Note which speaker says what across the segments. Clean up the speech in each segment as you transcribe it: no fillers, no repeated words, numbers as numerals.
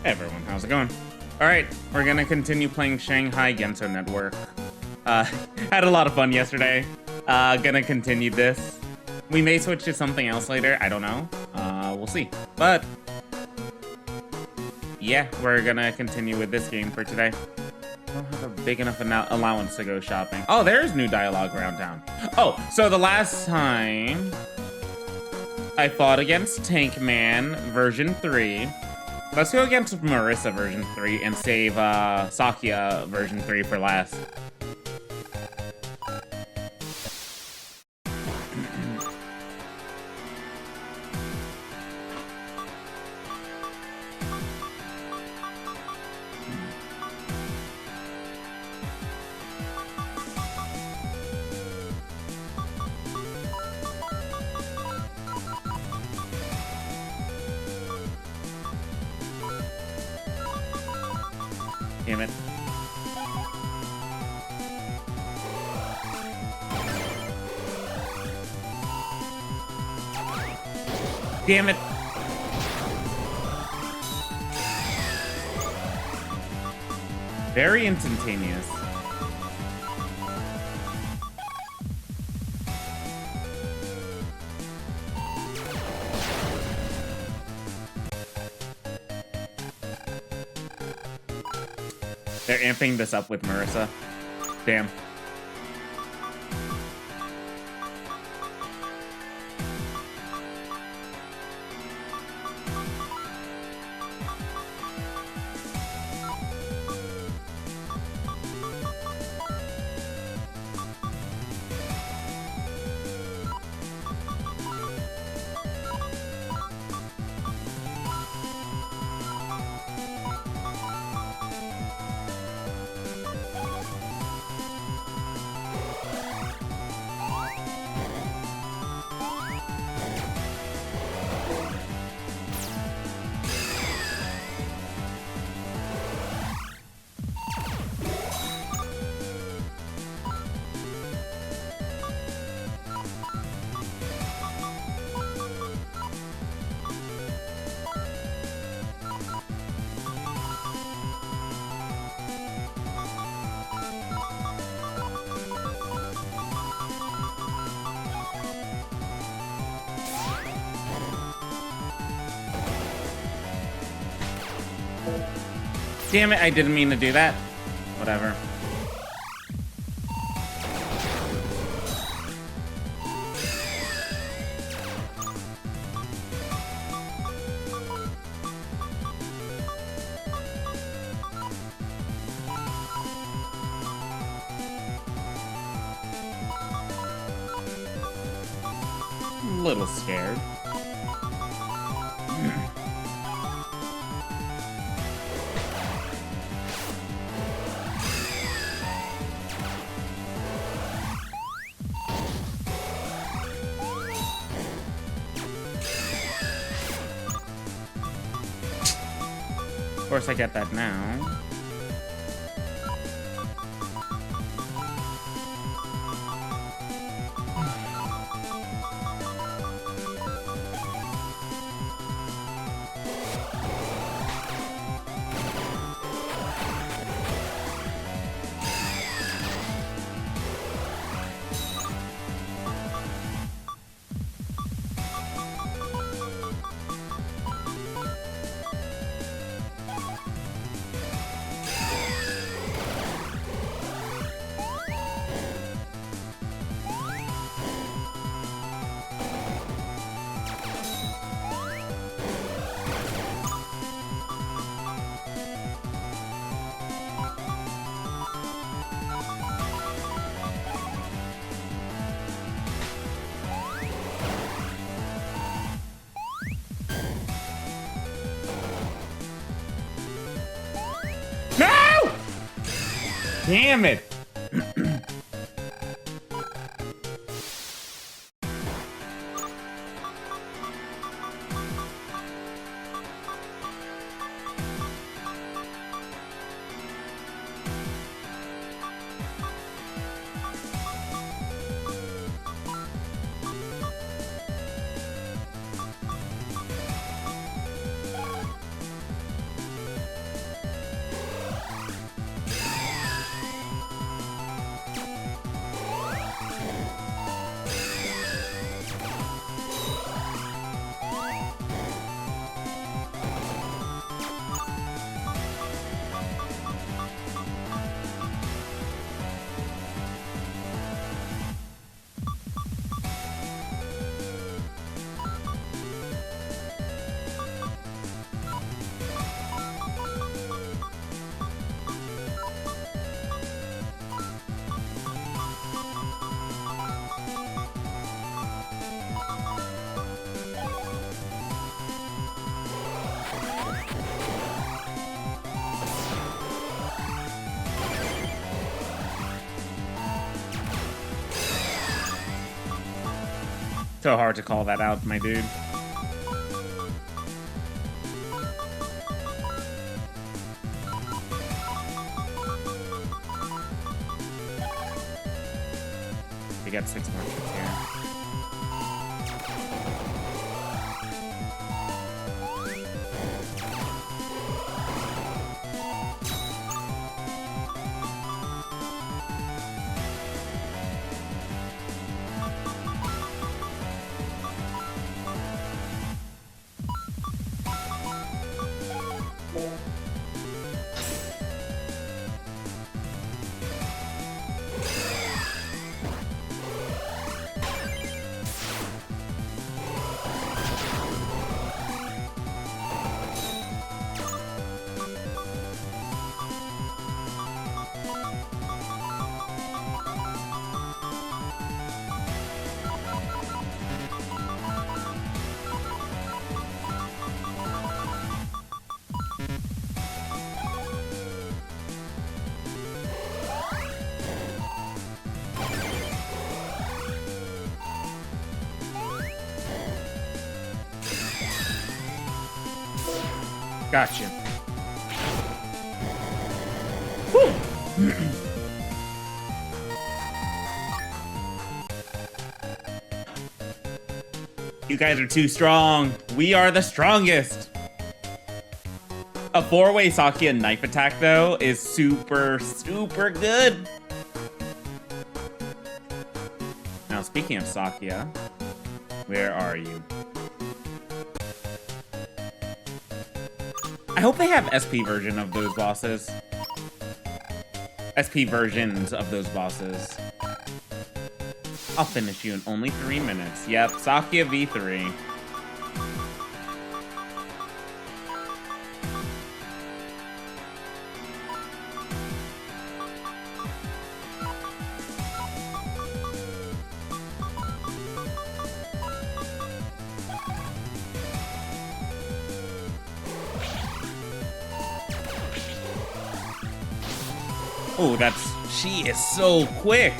Speaker 1: Hey everyone, how's it going? Alright, we're gonna continue playing Shanghai Genso Network. Had a lot of fun yesterday. Gonna continue this. We may switch to something else later, I don't know. We'll see. But, yeah, we're gonna continue with this game for today. I don't have a big enough allowance to go shopping. Oh, there's new dialogue around town. Oh, so the last time I fought against Tank Man version 3. Let's go against Marissa version 3 and save Sakya version 3 for last. Damn it. Damn it. Very instantaneous. They're amping this up with Marissa. Damn. Damn it, I didn't mean to do that. Whatever. I'm a little scared. Of course, I get that now. No! Damn it! So hard to call that out, my dude. We got 6 more ships here. Gotcha. Whew. You guys are too strong. We are the strongest. A 4-way Sakia knife attack, though, is super, super good. Now, speaking of Sakia, where are you? I hope they have SP version of those bosses. SP versions of those bosses. I'll finish you in only 3 minutes. Yep, Sakia V3. Oh, she is so quick.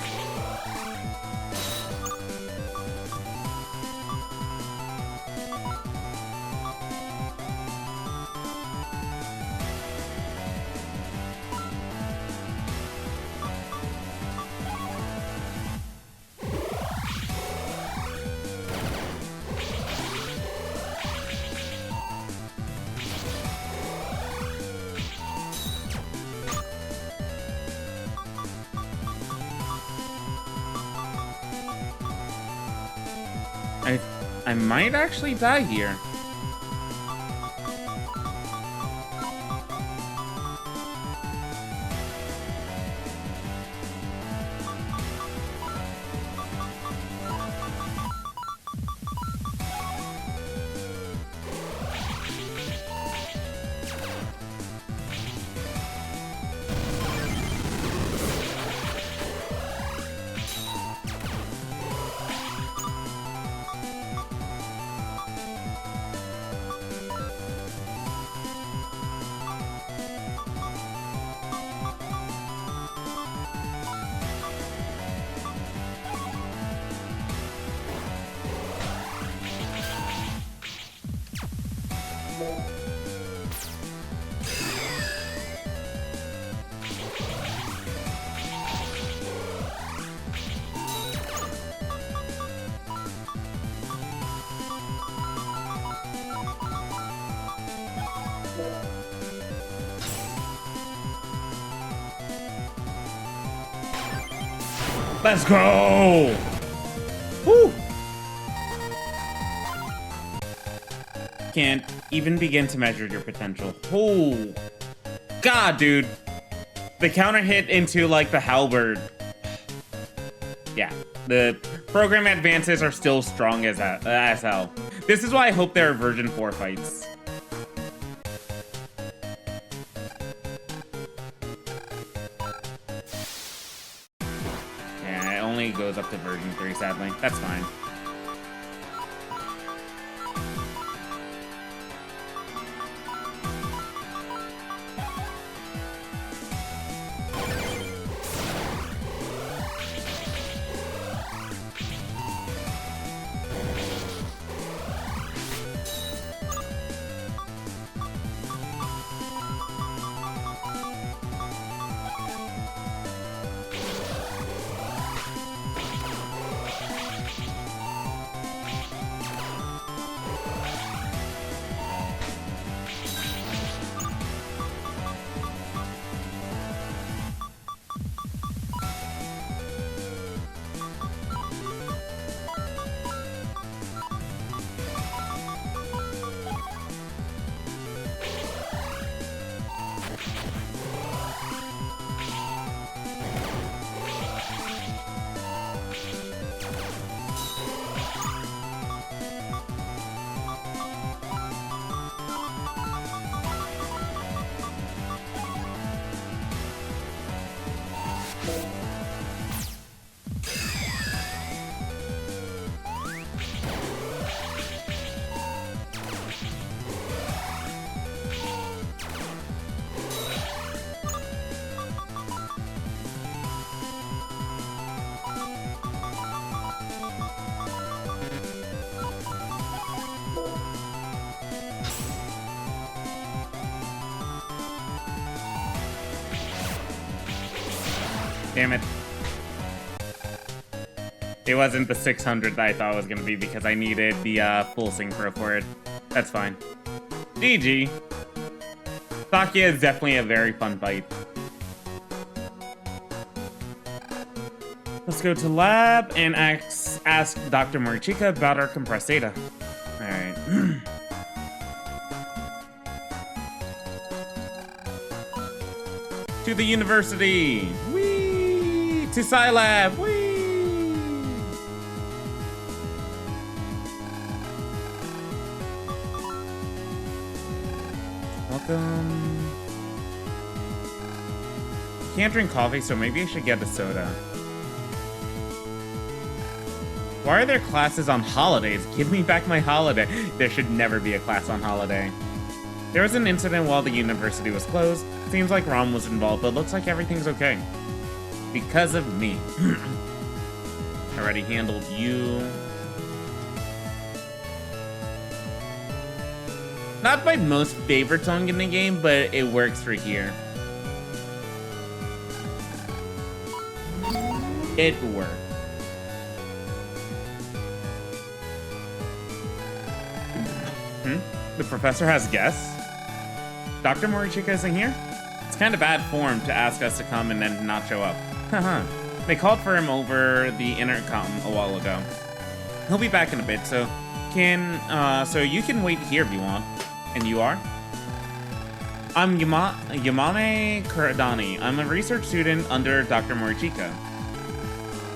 Speaker 1: I might actually die here. Let's go! Woo! Can't even begin to measure your potential. Oh, God, dude. The counter hit into, like, the halberd. Yeah, the program advances are still strong as hell. This is why I hope there are version 4 fights. Yeah, it only goes up to version 3, sadly. That's fine. Damn it. It wasn't the 600 that I thought it was gonna be because I needed the full synchro for it. That's fine. GG. Sakia is definitely a very fun fight. Let's go to lab and ask Dr. Morichika about our compressed data. Alright. To the university! Whee! To Scilab! Whee! Welcome. Can't drink coffee, so maybe I should get a soda. Why are there classes on holidays? Give me back my holiday. There should never be a class on holiday. There was an incident while the university was closed. Seems like Rom was involved, but looks like everything's okay. Because of me. Already handled you. Not my most favorite song in the game, but it works for here. It worked. The professor has guests? Dr. Morichika isn't here? It's kind of bad form to ask us to come and then not show up. Haha. They called for him over the intercom a while ago. He'll be back in a bit, so you can wait here if you want. And you are? I'm Yamane Kuradani. I'm a research student under Dr. Morichika.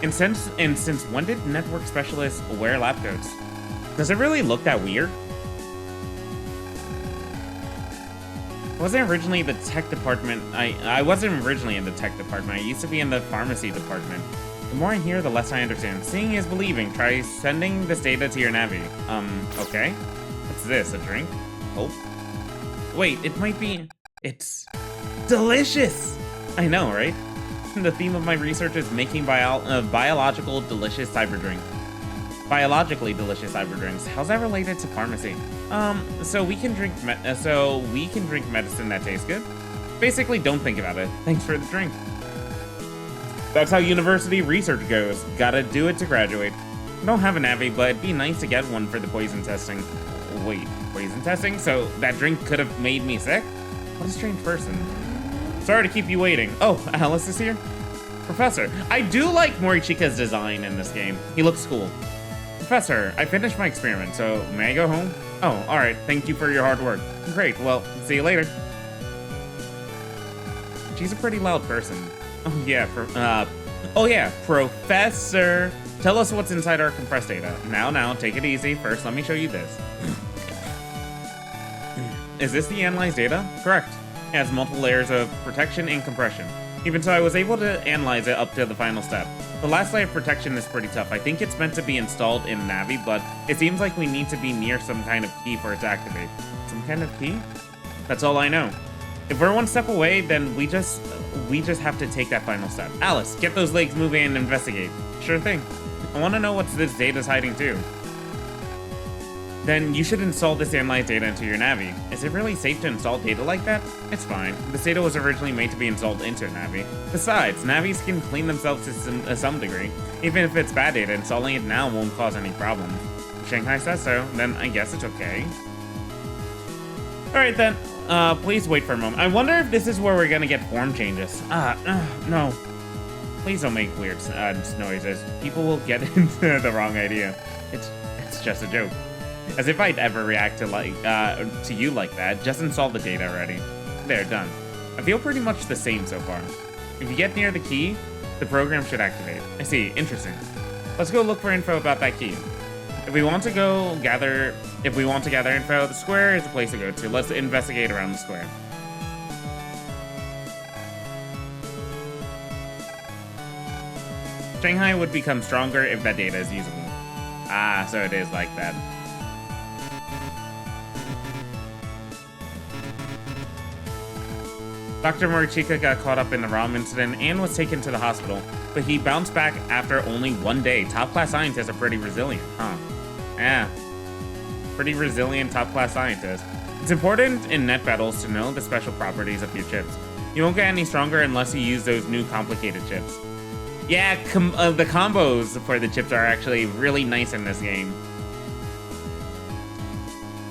Speaker 1: And since when did network specialists wear lab coats? Does it really look that weird? I wasn't originally the tech department. I wasn't originally in the tech department. I used to be in the pharmacy department. The more I hear, the less I understand. Seeing is believing. Try sending this data to your Navi. Okay. What's this, a drink? Oh. Wait, it might be... It's... delicious! I know, right? The theme of my research is making biological delicious cyber drink. Biologically delicious cyber drinks. How's that related to pharmacy? So we can drink medicine that tastes good? Basically, don't think about it. Thanks for the drink. That's how university research goes. Gotta do it to graduate. I don't have a Navi, but it'd be nice to get one for the poison testing. Wait, poison testing? So that drink could have made me sick? What a strange person. Sorry to keep you waiting. Oh, Alice is here? Professor, I do like Morichika's design in this game. He looks cool. Professor, I finished my experiment, so may I go home? Oh, alright, thank you for your hard work. Great, well, see you later. She's a pretty loud person. Oh yeah, Professor. Tell us what's inside our compressed data. Now, take it easy. First, let me show you this. Is this the analyzed data? Correct. It has multiple layers of protection and compression. Even so, I was able to analyze it up to the final step. The last layer of protection is pretty tough. I think it's meant to be installed in Navi, but it seems like we need to be near some kind of key for it to activate. Some kind of key? That's all I know. If we're one step away, then we just have to take that final step. Alice, get those legs moving and investigate. Sure thing. I want to know what this data's hiding too. Then you should install this analyzed data into your Navi. Is it really safe to install data like that? It's fine. This data was originally made to be installed into a Navi. Besides, Navis can clean themselves to some degree. Even if it's bad data, installing it now won't cause any problems. If Shanghai says so, then I guess it's okay. Alright then, please wait for a moment. I wonder if this is where we're gonna get form changes. No. Please don't make weird noises. People will get into the wrong idea. It's just a joke. As if I'd ever react to you like that. Just install the data already. There, done. I feel pretty much the same so far. If you get near the key, the program should activate. I see, interesting. Let's go look for info about that key. If we want to gather info, the square is the place to go to. Let's investigate around the square. Shanghai would become stronger if that data is usable. Ah, so it is like that. Dr. Morichika got caught up in the ROM incident and was taken to the hospital, but he bounced back after only 1 day. Top-class scientists are pretty resilient, huh? Yeah. Pretty resilient top-class scientists. It's important in net battles to know the special properties of your chips. You won't get any stronger unless you use those new complicated chips. Yeah, the combos for the chips are actually really nice in this game.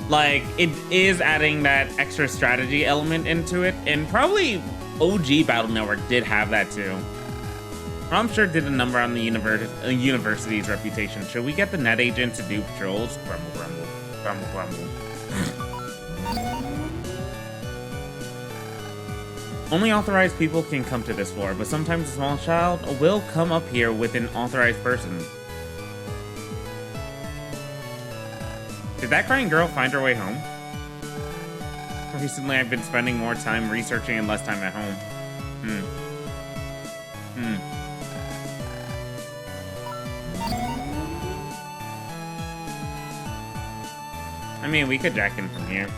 Speaker 1: Like, it is adding that extra strategy element into it, and probably OG Battle Network did have that too. I'm sure did a number on the university's reputation. Should we get the net agent to do patrols? Grumble, grumble, grumble, grumble. Only authorized people can come to this floor, but sometimes a small child will come up here with an authorized person. Did that crying girl find her way home? Recently, I've been spending more time researching and less time at home. I mean, we could jack in from here.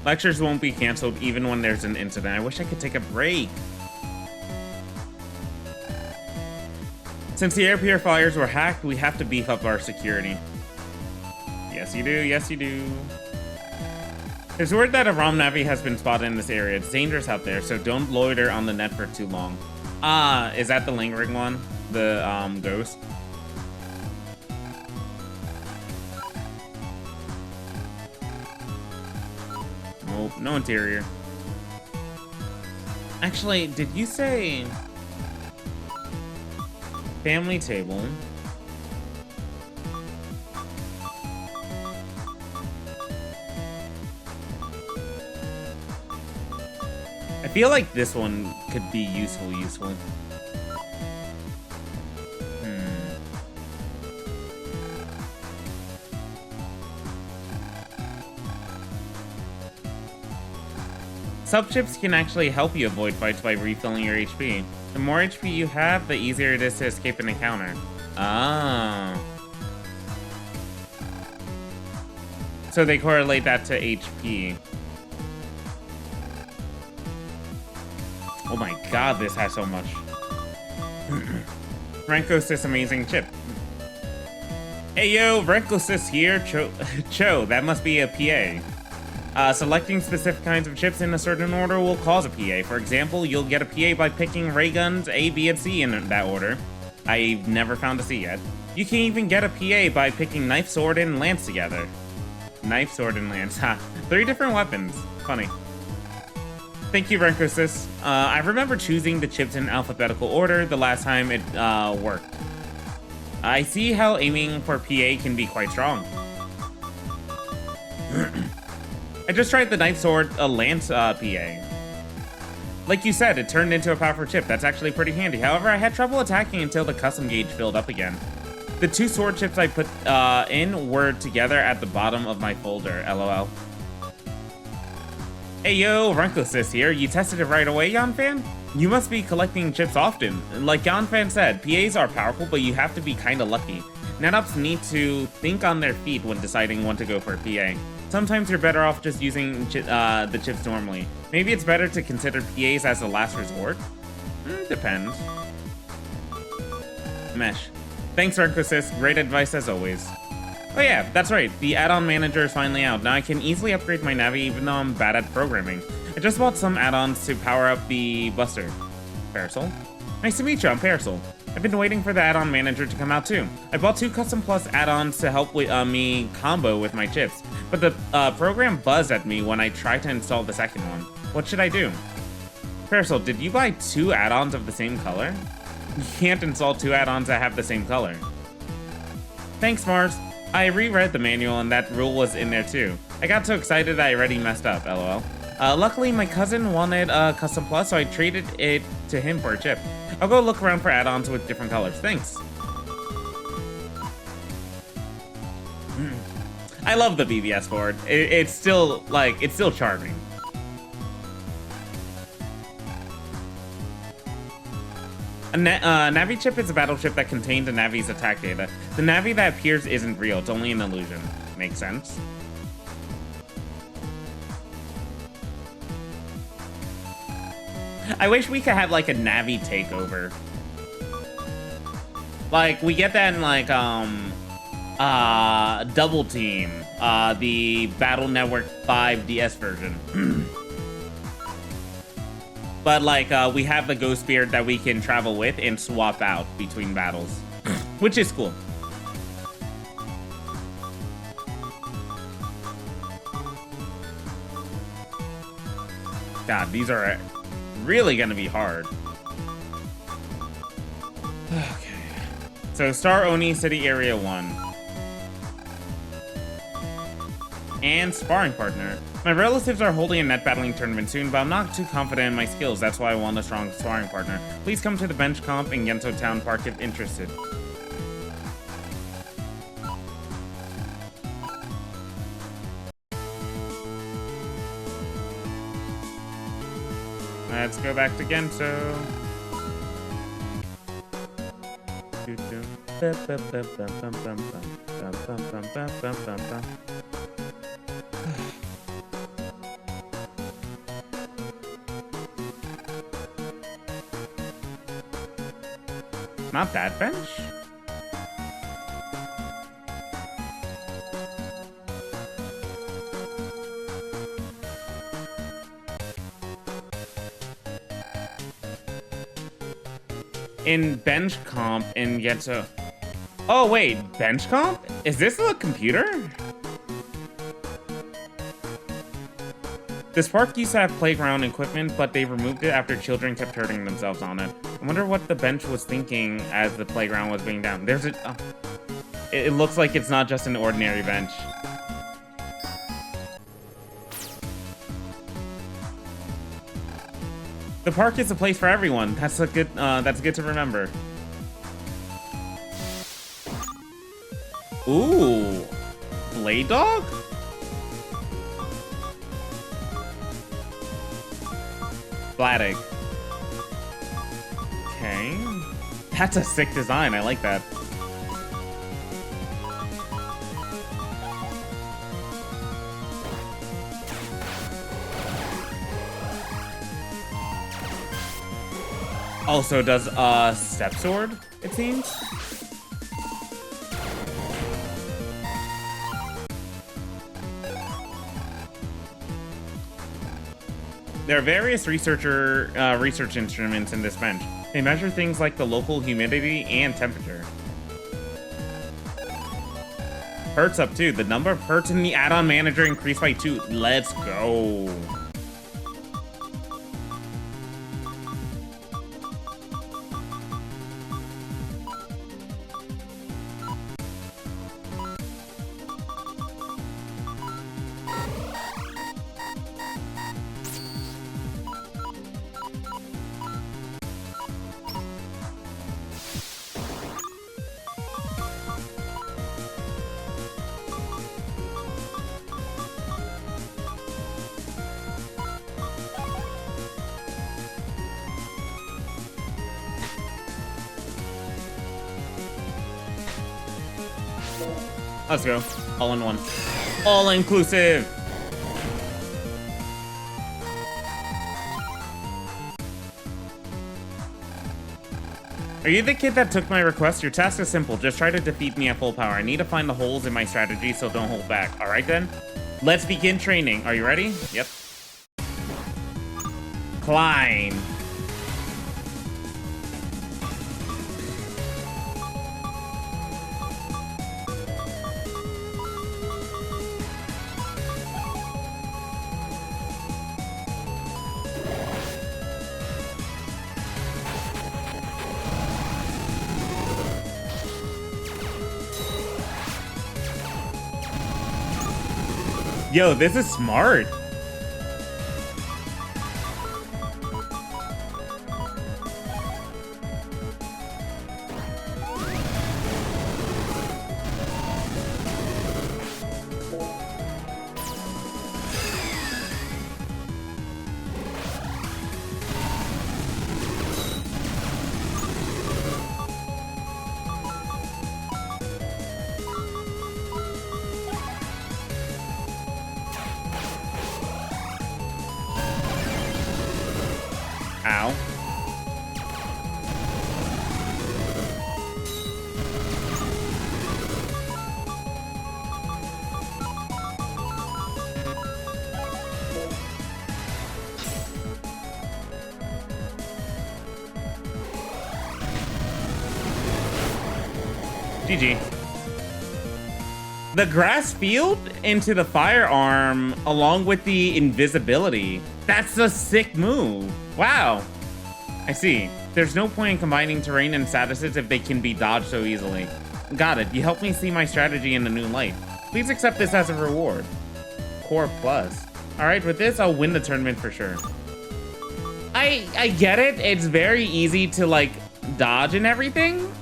Speaker 1: Lectures won't be canceled even when there's an incident. I wish I could take a break. Since the air purifiers were hacked, we have to beef up our security. Yes, you do. Yes, you do. There's word that a ROM Navi has been spotted in this area. It's dangerous out there, so don't loiter on the net for too long. Ah, is that the lingering one? The, ghost? Nope, no interior. Actually, did you say... family table? I feel like this one could be useful. Subchips can actually help you avoid fights by refilling your HP. The more HP you have, the easier it is to escape an encounter. Ah. So they correlate that to HP. Oh my god, this has so much. Rankosys amazing chip. Hey yo, Rankosys here. Cho, that must be a PA. Selecting specific kinds of chips in a certain order will cause a PA. For example, you'll get a PA by picking ray guns A, B, and C in that order. I've never found a C yet. You can even get a PA by picking knife, sword, and lance together. Knife, sword, and lance. Ha. 3 different weapons. Funny. Thank you, Rankosys. I remember choosing the chips in alphabetical order the last time it worked. I see how aiming for PA can be quite strong. I just tried the knife, sword, lance PA. Like you said, it turned into a powerful chip. That's actually pretty handy. However, I had trouble attacking until the custom gauge filled up again. The 2 sword chips I put in were together at the bottom of my folder, lol. Hey yo, Rankosys here. You tested it right away, Yanfan? You must be collecting chips often. Like Yanfan said, PAs are powerful, but you have to be kinda lucky. NetOps need to think on their feet when deciding when to go for a PA. Sometimes you're better off just using the chips normally. Maybe it's better to consider PAs as a last resort? Depends. Mesh. Thanks, Rankosys. Great advice as always. Oh yeah, that's right. The add-on manager is finally out. Now I can easily upgrade my Navi even though I'm bad at programming. I just bought some add-ons to power up the Buster. Parasol? Nice to meet you, I'm Parasol. I've been waiting for the add-on manager to come out too. I bought 2 Custom Plus add-ons to help with, me combo with my chips, but the program buzzed at me when I tried to install the second one. What should I do? Parasol, did you buy 2 add-ons of the same color? You can't install 2 add-ons that have the same color. Thanks, Mars. I reread the manual and that rule was in there too. I got so excited I already messed up, lol. Luckily, my cousin wanted a custom plus, so I traded it to him for a chip. I'll go look around for add-ons with different colors. Thanks. I love the BBS board. It's still charming. A Navi chip is a battle chip that contains a Navi's attack data. The Navi that appears isn't real, it's only an illusion. Makes sense. I wish we could have like a Navi takeover. Like, we get that in like, Double Team, the Battle Network 5 DS version. But, like, we have the Ghost Spirit that we can travel with and swap out between battles, which is cool. God, these are really gonna be hard. Okay. So, Star Oni City Area 1. And sparring partner. My relatives are holding a net battling tournament soon, but I'm not too confident in my skills. That's why I want a strong sparring partner. Please come to the bench comp in Genso Town Park if interested. Let's go back to Genso. Not that bench? In bench comp in Genso. Oh wait, bench comp? Is this a computer? This park used to have playground equipment, but they removed it after children kept hurting themselves on it. I wonder what the bench was thinking as the playground was being down. There's a... Oh. It looks like it's not just an ordinary bench. The park is a place for everyone. That's good to remember. Ooh. Blade Dog? Egg. Okay. That's a sick design. I like that. Also does step sword, it seems. There are various research instruments in this bench. They measure things like the local humidity and temperature. Hertz up too. The number of hertz in the add-on manager increased by 2. Let's go. Let's go. All in one. All inclusive. Are you the kid that took my request? Your task is simple. Just try to defeat me at full power. I need to find the holes in my strategy, so don't hold back. All right, then. Let's begin training. Are you ready? Yep. Climb. Yo, this is smart. Ow. GG. The grass field into the firearm along with the invisibility. That's a sick move. Wow. I see. There's no point in combining terrain and statuses if they can be dodged so easily. Got it. You helped me see my strategy in a new light. Please accept this as a reward. Core plus. All right, with this, I'll win the tournament for sure. I get it. It's very easy to like dodge and everything.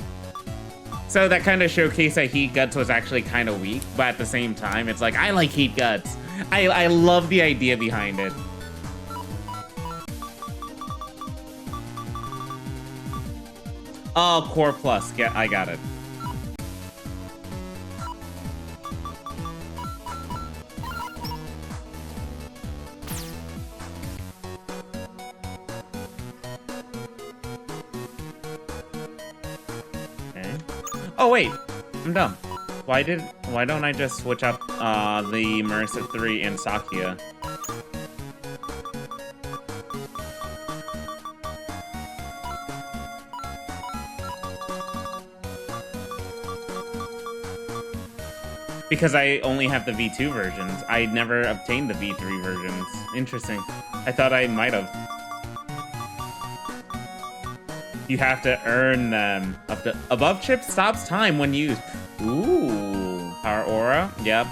Speaker 1: So that kind of showcased that Heat Guts was actually kind of weak, but at the same time, it's like, I like Heat Guts. I love the idea behind it. Oh, Core Plus. Yeah, I got it. Okay. Oh, wait. I'm dumb. Why don't I just switch up the Marissa 3 and Sakia? Because I only have the V2 versions. I never obtained the V3 versions. Interesting. I thought I might have. You have to earn them. Above chip stops time when used. Ooh. Power Aura. Yep.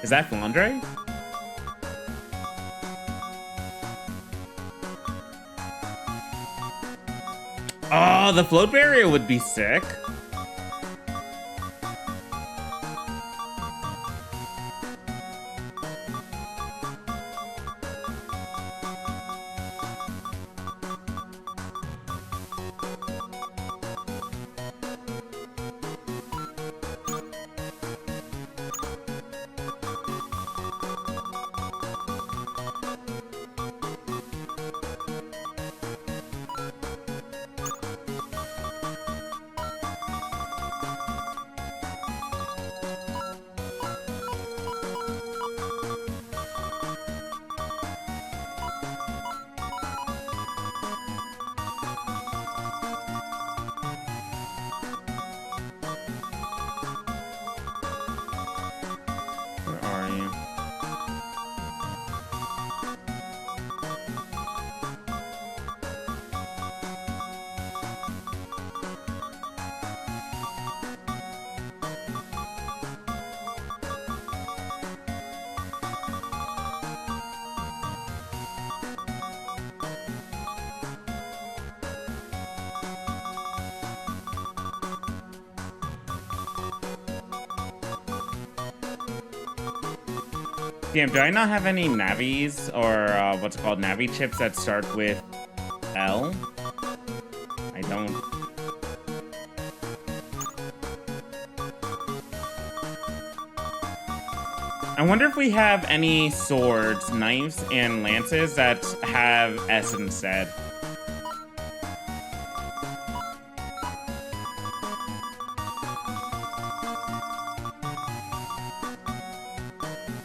Speaker 1: Is that Flandre? Oh, the float barrier would be sick. Damn, do I not have any navis or what's it called, navi chips that start with L? I don't. I wonder if we have any swords, knives, and lances that have S instead.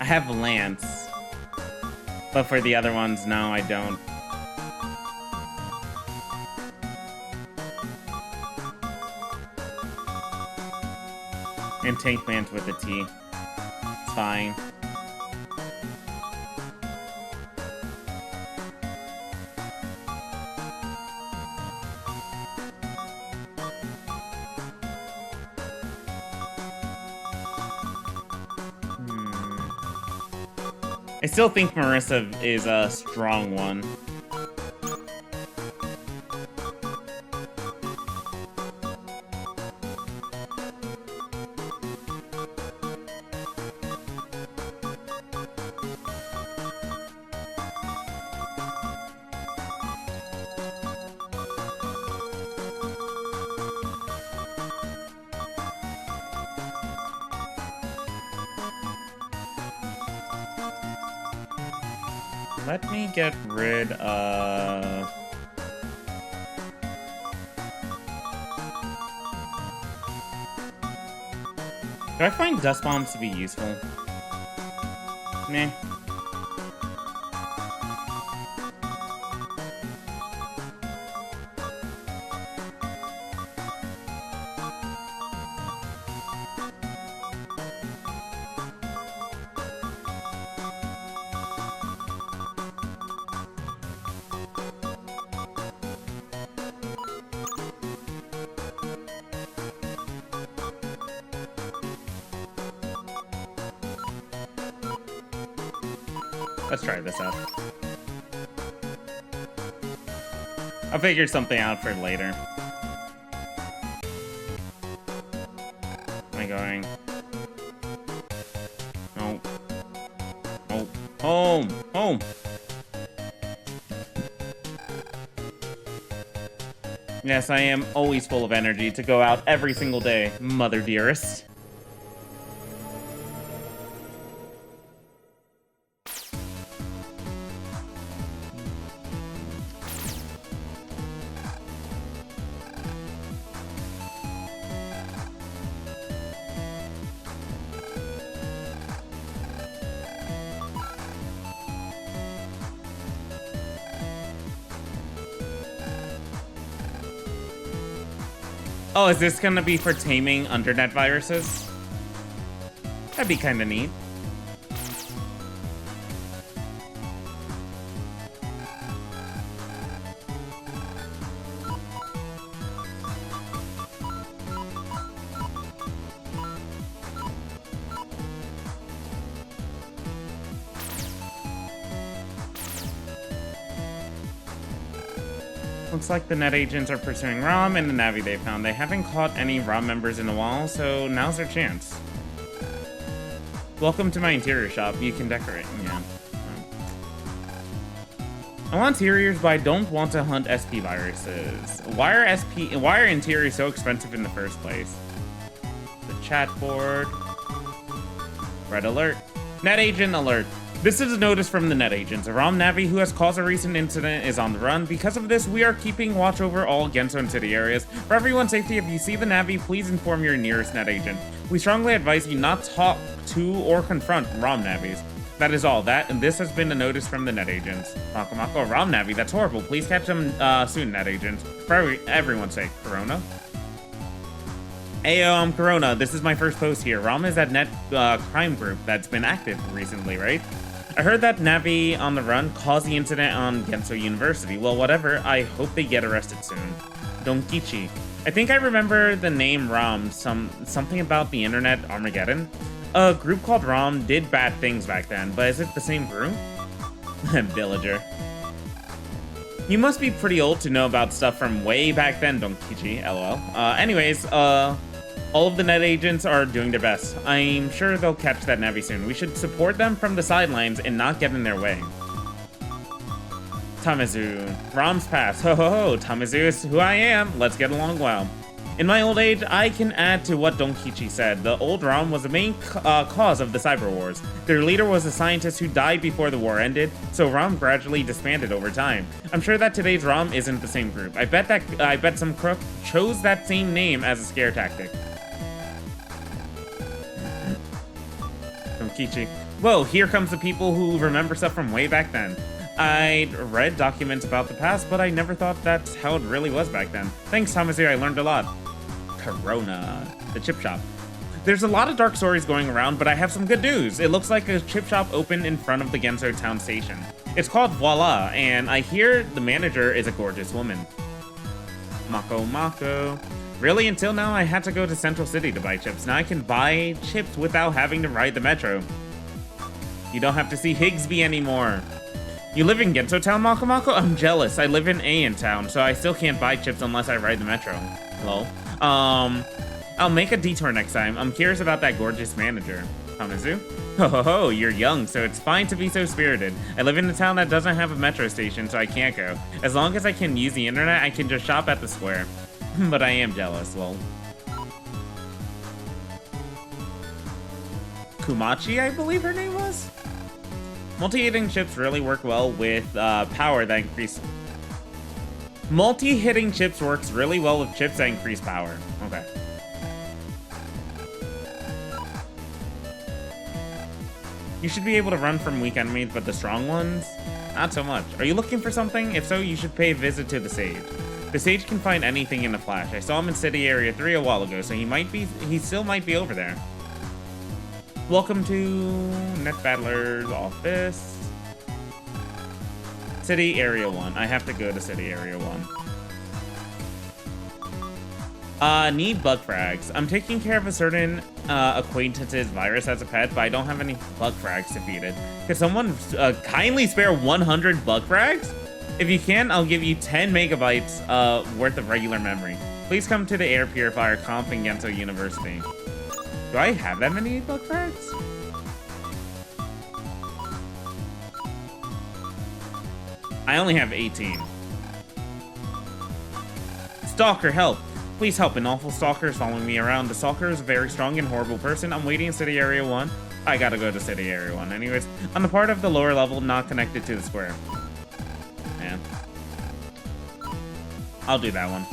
Speaker 1: I have lance, but for the other ones, no, I don't. And tank lance with a T. It's fine. I still think Marissa is a strong one. Let me get rid of... Do I find dust bombs to be useful? Nah. Let's try this out. I'll figure something out for later. Am I going? No. Oh. Home! Home! Yes, I am always full of energy to go out every single day, mother dearest. Oh, is this gonna be for taming undernet viruses? That'd be kinda neat. Looks like the net agents are pursuing ROM and the Navi they found. They haven't caught any ROM members in a while, so now's their chance. Welcome to my interior shop. You can decorate. Yeah. I want interiors, but I don't want to hunt SP viruses. Why are interiors so expensive in the first place? The chat board. Red alert. Net agent alert. This is a notice from the net agents. A ROM Navi who has caused a recent incident is on the run. Because of this, we are keeping watch over all Genso and city areas. For everyone's safety, if you see the Navi, please inform your nearest net agent. We strongly advise you not talk to or confront ROM Navis. That is all. And this has been a notice from the net agents. Mako, ROM Navi, that's horrible. Please catch them soon, net agents. For everyone's sake. Corona? Ayo, I'm Corona. This is my first post here. ROM is that net crime group that's been active recently, right? I heard that Navi on the run caused the incident on Genso University. Well, whatever. I hope they get arrested soon. Donkichi. I think I remember the name ROM. Something about the internet Armageddon. A group called ROM did bad things back then, but is it the same group? Villager. You must be pretty old to know about stuff from way back then, Donkichi. LOL. Anyways, all of the net agents are doing their best. I'm sure they'll catch that Navi soon. We should support them from the sidelines and not get in their way. Tamazu. ROM's pass. Ho ho ho. Tamazu is who I am. Let's get along well. In my old age, I can add to what Donkichi said. The old ROM was the main cause of the cyber wars. Their leader was a scientist who died before the war ended, so ROM gradually disbanded over time. I'm sure that today's ROM isn't the same group. I bet some crook chose that same name as a scare tactic. Donkichi. Whoa, here comes the people who remember stuff from way back then. I'd read documents about the past, but I never thought that's how it really was back then. Thanks, Tamazu, I learned a lot. Corona. The chip shop. There's a lot of dark stories going around, but I have some good news. It looks like a chip shop opened in front of the Genso town station. It's called Voila, and I hear the manager is a gorgeous woman. Mako. Really, until now, I had to go to Central City to buy chips. Now I can buy chips without having to ride the metro. You don't have to see Higsby anymore. You live in Genso Town, Mako Mako? I'm jealous. I live in Aeon Town, so I still can't buy chips unless I ride the metro. Hello? I'll make a detour next time. I'm curious about that gorgeous manager. Hanazu? Ho ho ho, you're young, so it's fine to be so spirited. I live in a town that doesn't have a metro station, so I can't go. As long as I can use the internet, I can just shop at the square. But I am jealous, lol. Kumachi, I believe her name was? Multi-hitting chips really work well with power that increase... Multi-hitting chips works really well with chips that increase power. Okay. You should be able to run from weak enemies, but the strong ones? Not so much. Are you looking for something? If so, you should pay a visit to the Sage. The Sage can find anything in a flash. I saw him in City Area 3 a while ago, so he still might be over there. Welcome to Net Battler's office. City Area 1. I have to go to City Area 1. Need bug frags. I'm taking care of a certain acquaintance's virus as a pet, but I don't have any bug frags to feed it. Could someone kindly spare 100 bug frags? If you can, I'll give you 10 megabytes worth of regular memory. Please come to the air purifier comp in Genso University. Do I have that many bug frags? I only have 18. Stalker, help! Please help, an awful stalker is following me around. The stalker is a very strong and horrible person. I'm waiting in City Area 1. I gotta go to City Area 1 anyways. On the part of the lower level not connected to the square. Man. I'll do that one.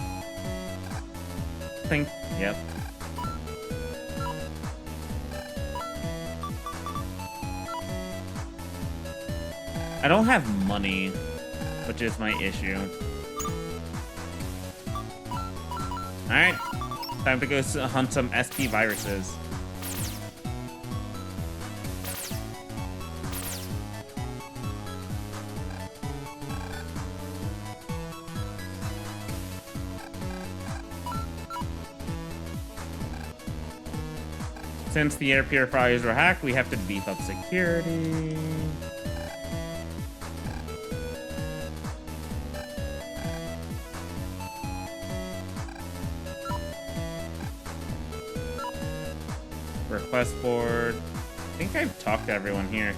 Speaker 1: Yep. I don't have money, which is my issue. Alright, time to go hunt some SP viruses. Since the air purifiers were hacked, we have to beef up security. Request board. I think I've talked to everyone here.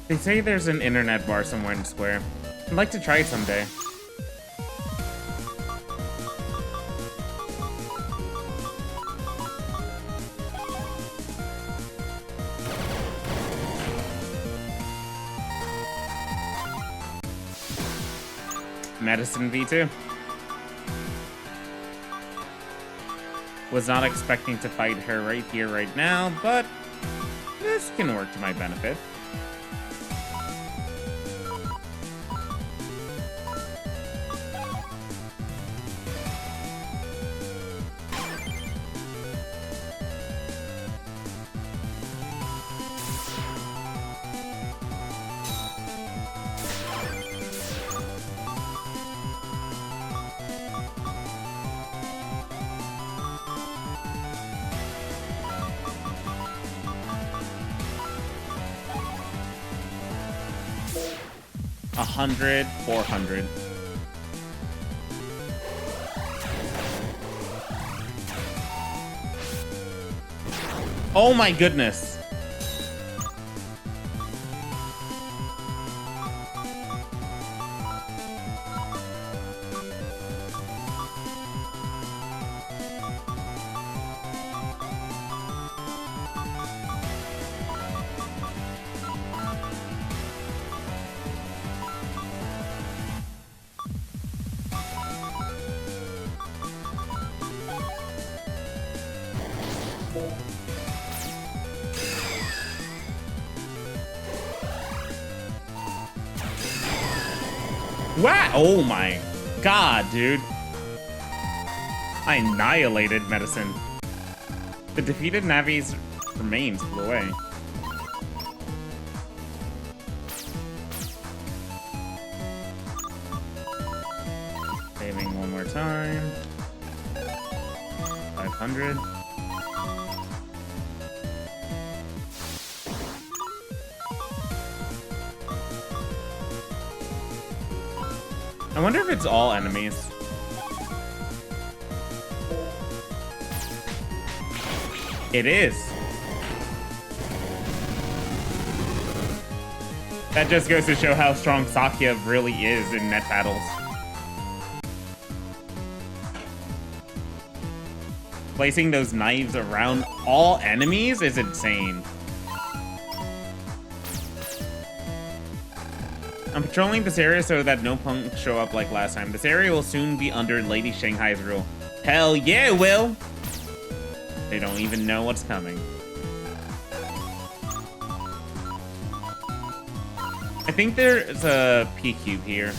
Speaker 1: They say there's an internet bar somewhere in the square. I'd like to try it someday. Medicine V2. Was not expecting to fight her right here, right now, but this can work to my benefit. $100, $400. Oh my goodness. Wow! Oh my god, dude. I annihilated medicine. The defeated Navi's remains flew away. Saving one more time. 500. I wonder if it's all enemies. It is. That just goes to show how strong Sakya really is in net battles. Placing those knives around all enemies is insane. I'm patrolling this area so that no punks show up like last time. This area will soon be under Lady Shanghai's rule. Hell yeah, it will! They don't even know what's coming. I think there's a P-cube here.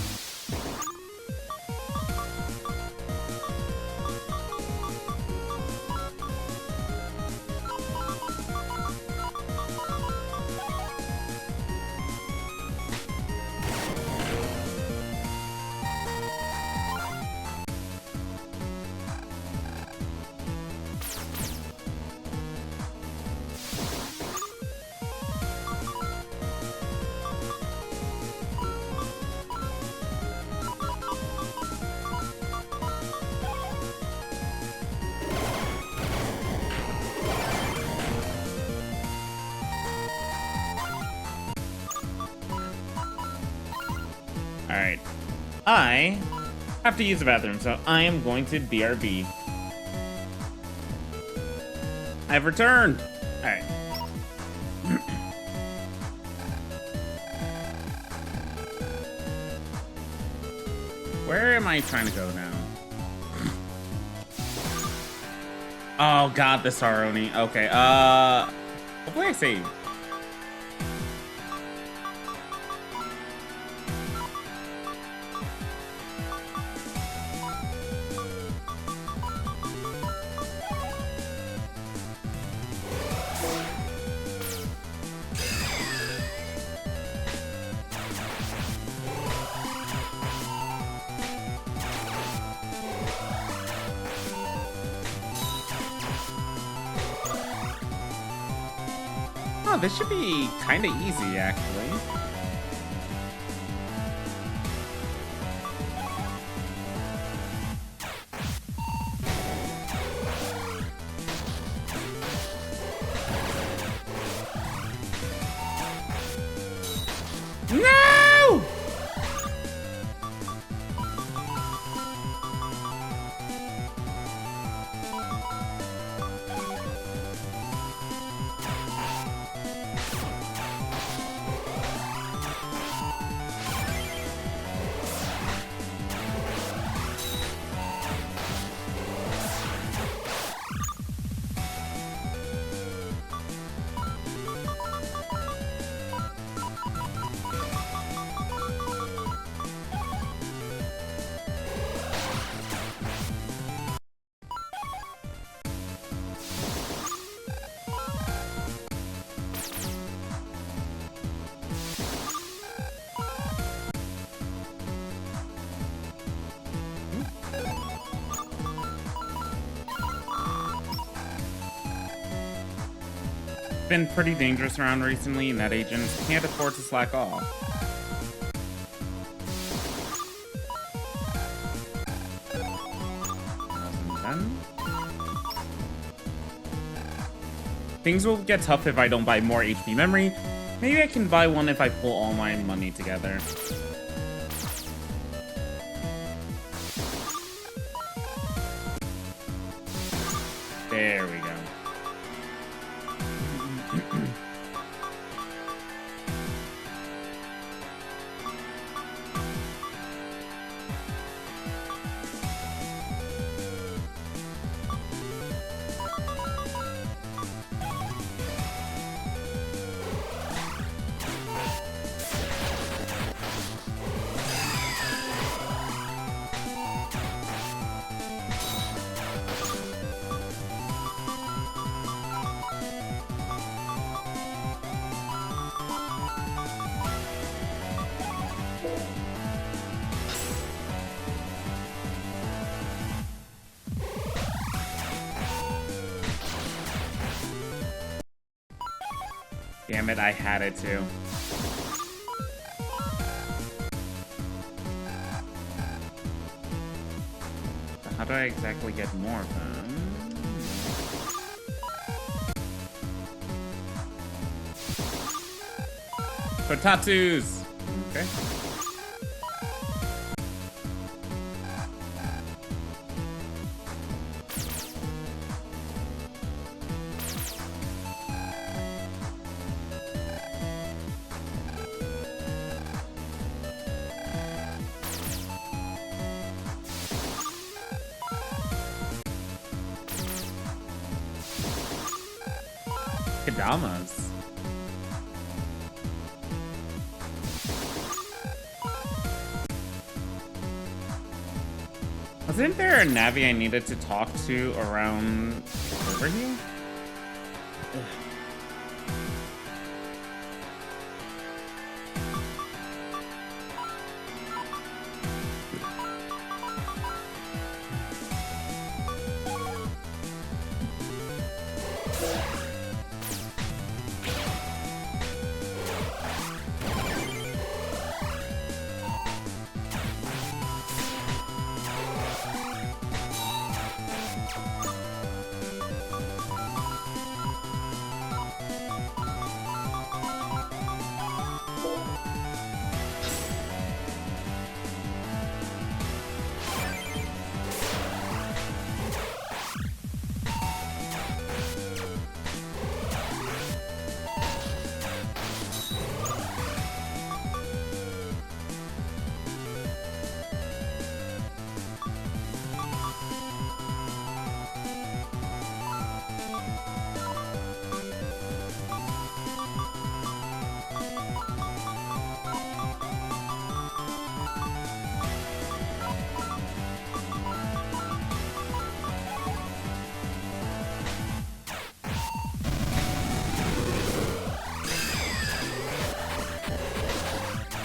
Speaker 1: Alright. I have to use the bathroom, so I am going to BRB. I've returned! Alright. Where am I trying to go now? Oh god, the Saroni. Okay, hopefully I saved. Oh, this should be kind of easy, actually. No! Been pretty dangerous around recently, and that agents can't afford to slack off. Things will get tough if I don't buy more HP memory. Maybe I can buy one if I pull all my money together. There we go. Damn it, I had it too. So how do I exactly get more of them? Potatus! Okay. Kadamas. Wasn't there a Navi I needed to talk to around over here?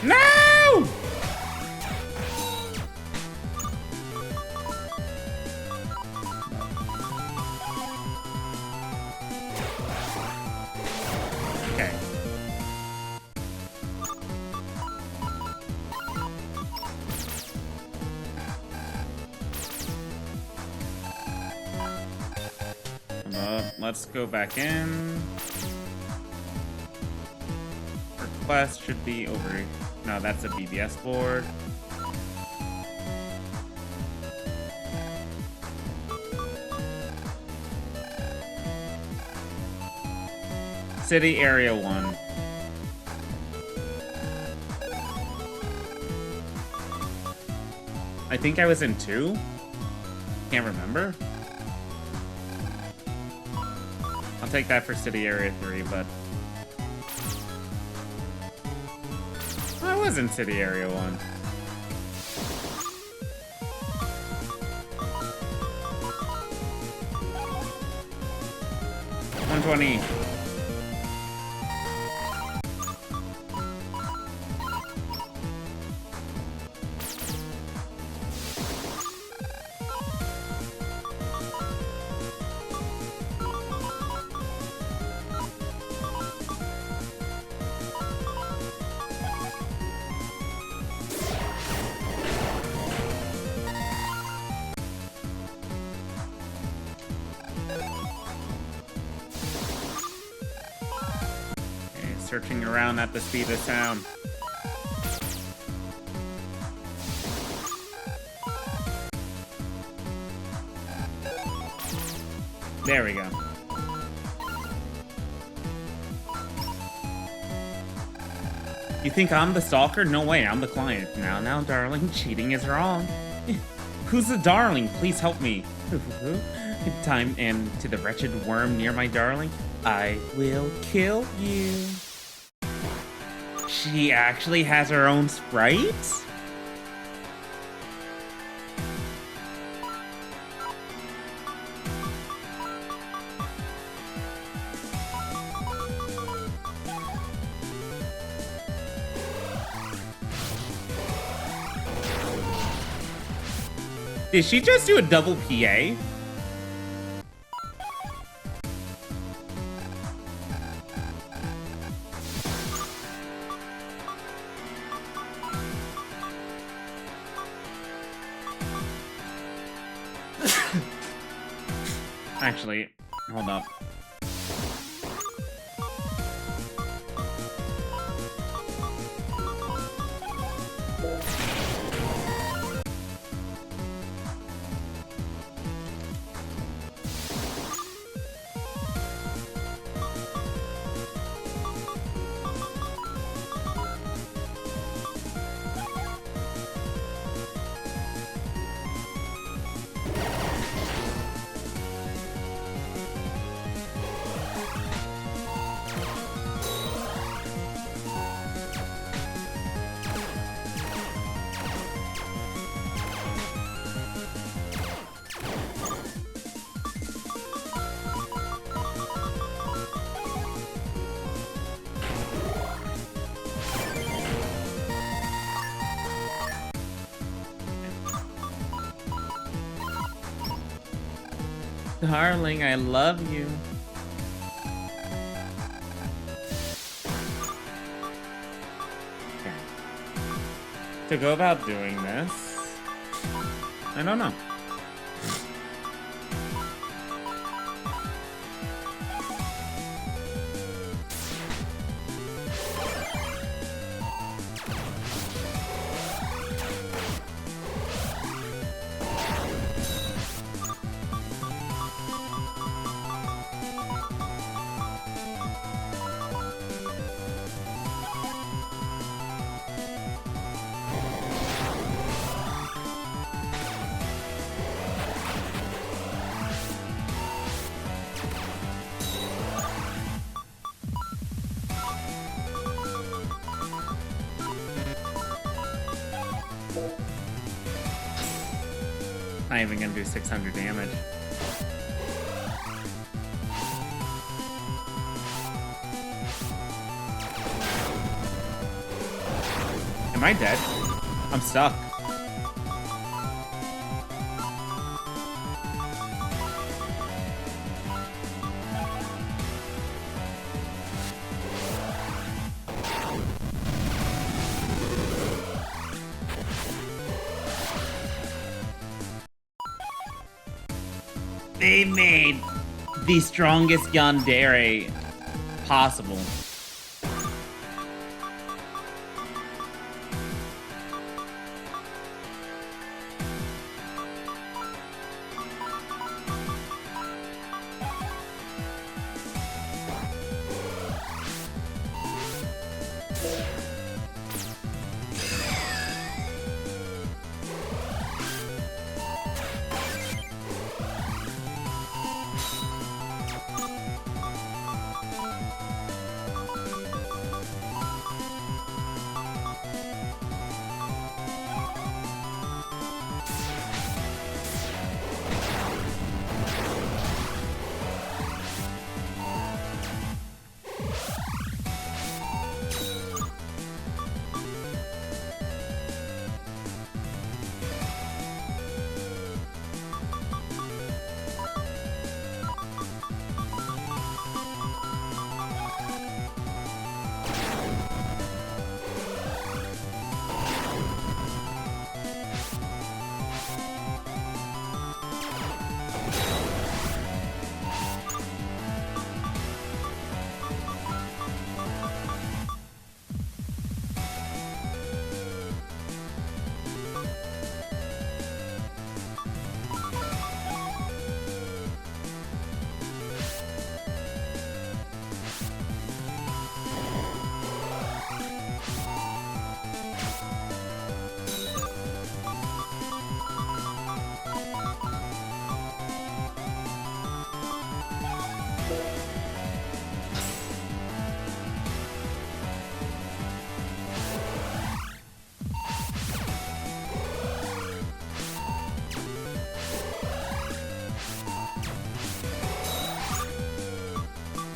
Speaker 1: No! Okay. Let's go back in. Request should be over here. No, that's a BBS board. City Area 1. I think I was in 2? Can't remember. I'll take that for City Area 3, but... I was in City Area 1. $120. Searching around at the speed of sound. There we go. You think I'm the stalker? No way, I'm the client. Now, darling, cheating is wrong. Who's the darling? Please help me. Time and to the wretched worm near my darling. I will kill you. She actually has her own sprite? Did she just do a double PA? Actually, hold up. Darling, I love you. Okay. To go about doing this, I don't know. Not even gonna do 600 damage. Am I dead? I'm stuck. They made the strongest yandere possible.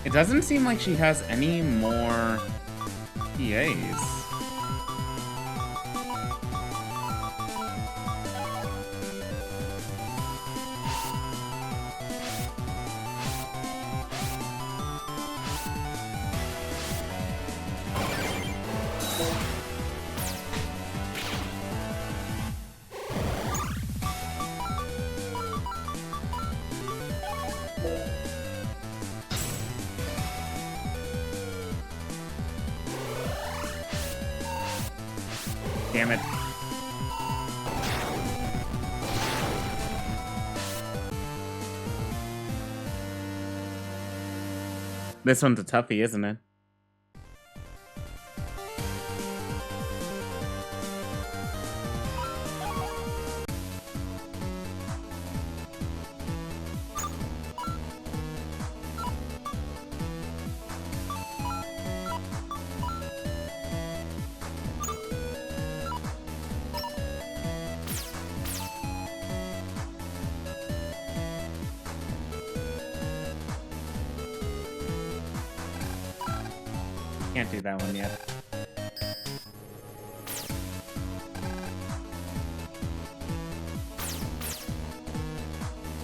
Speaker 1: It doesn't seem like she has any more PAs. Damn it. This one's a toughie, isn't it? Can't do that one yet.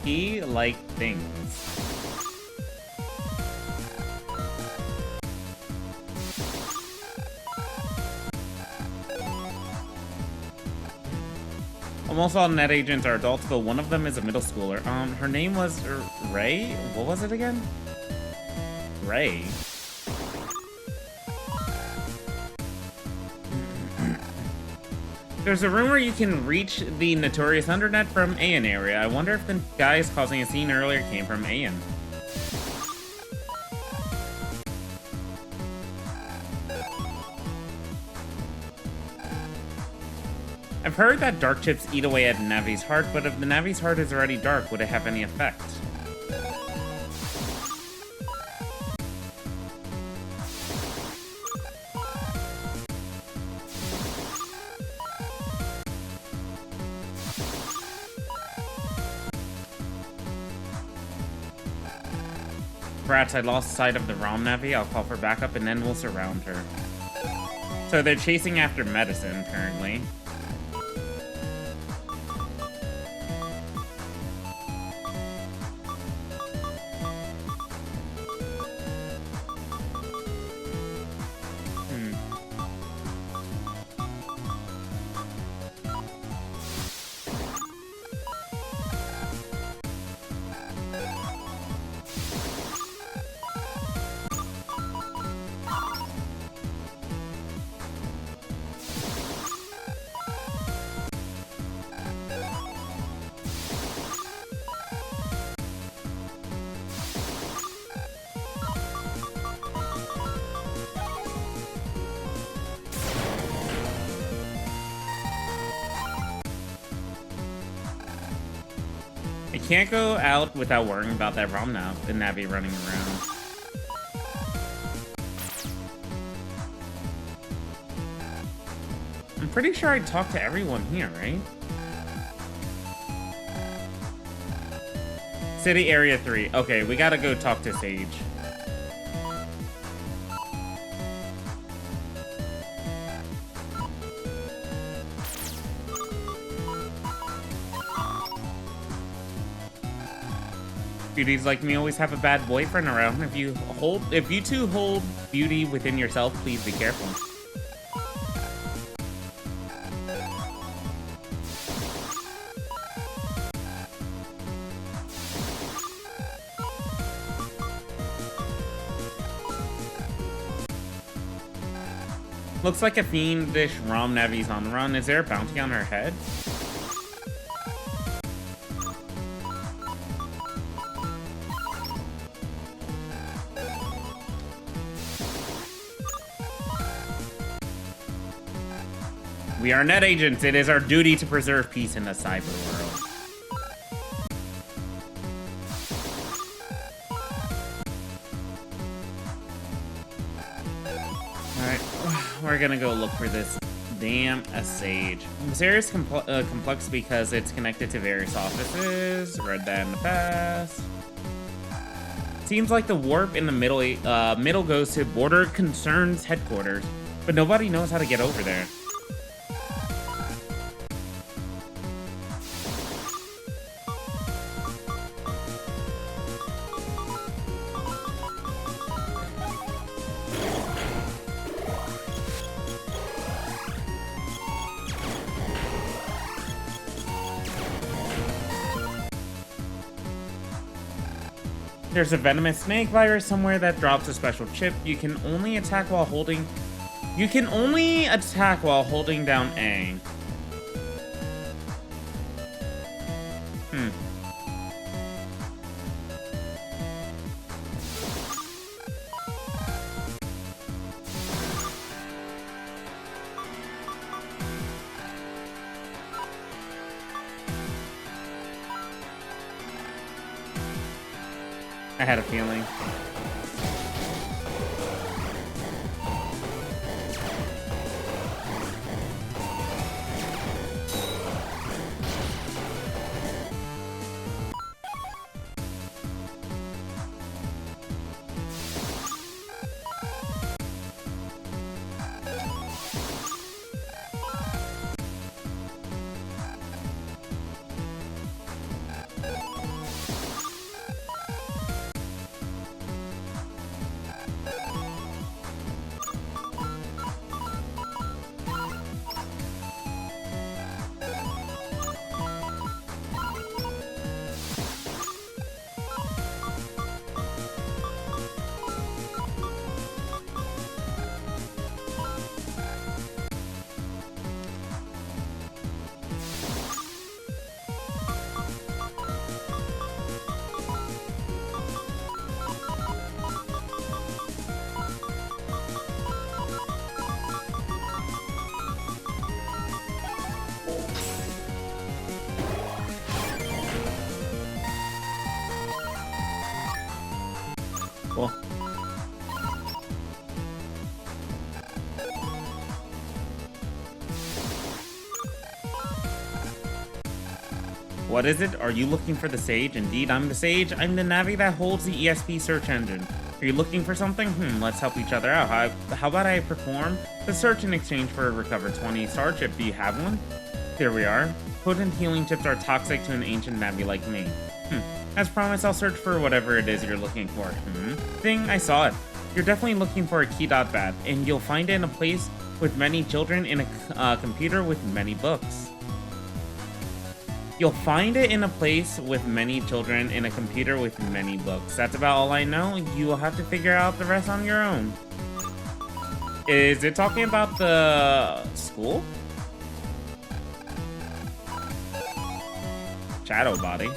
Speaker 1: He liked things. Almost all net agents are adults, but one of them is a middle schooler. Her name was Ray? What was it again? Ray. There's a rumor you can reach the notorious Undernet from Ayan area. I wonder if the guys causing a scene earlier came from Ayan. I've heard that dark chips eat away at Navi's heart, but if the Navi's heart is already dark, would it have any effect? Rats, I lost sight of the ROM Navi. I'll call for backup and then we'll surround her. So they're chasing after medicine, apparently. Can't go out without worrying about that ROM now, the Navi running around. I'm pretty sure I talked to everyone here, right? City Area 3. Okay, we gotta go talk to Sage. Beauties like me always have a bad boyfriend around. If you two hold beauty within yourself, please be careful. Looks like a fiendish ROM Navi's on the run. Is there a bounty on her head? We are net agents. It is our duty to preserve peace in the cyber world. Alright, we're gonna go look for this damn Sage. Mysterious complex because it's connected to various offices. Read that in the past. Seems like the warp in the middle goes to Border Concerns headquarters, but nobody knows how to get over there. There's a venomous snake virus somewhere that drops a special chip. You can only attack while holding You can only attack while holding down A. I had a feeling. Cool. What is it? Are you looking for the Sage? Indeed, I'm the Sage. I'm the Navi that holds the ESP search engine. Are you looking for something? Let's help each other out. How about I perform the search in exchange for a recovered 20 star chip? Do you have one? Here we are. Potent healing chips are toxic to an ancient Navi like me. As promised, I'll search for whatever it is you're looking for. Ding, I saw it. You're definitely looking for a key.bat, and you'll find it in a place with many children in a computer with many books. You'll find it in a place with many children in a computer with many books. That's about all I know. You will have to figure out the rest on your own. Is it talking about the school? Shadow body.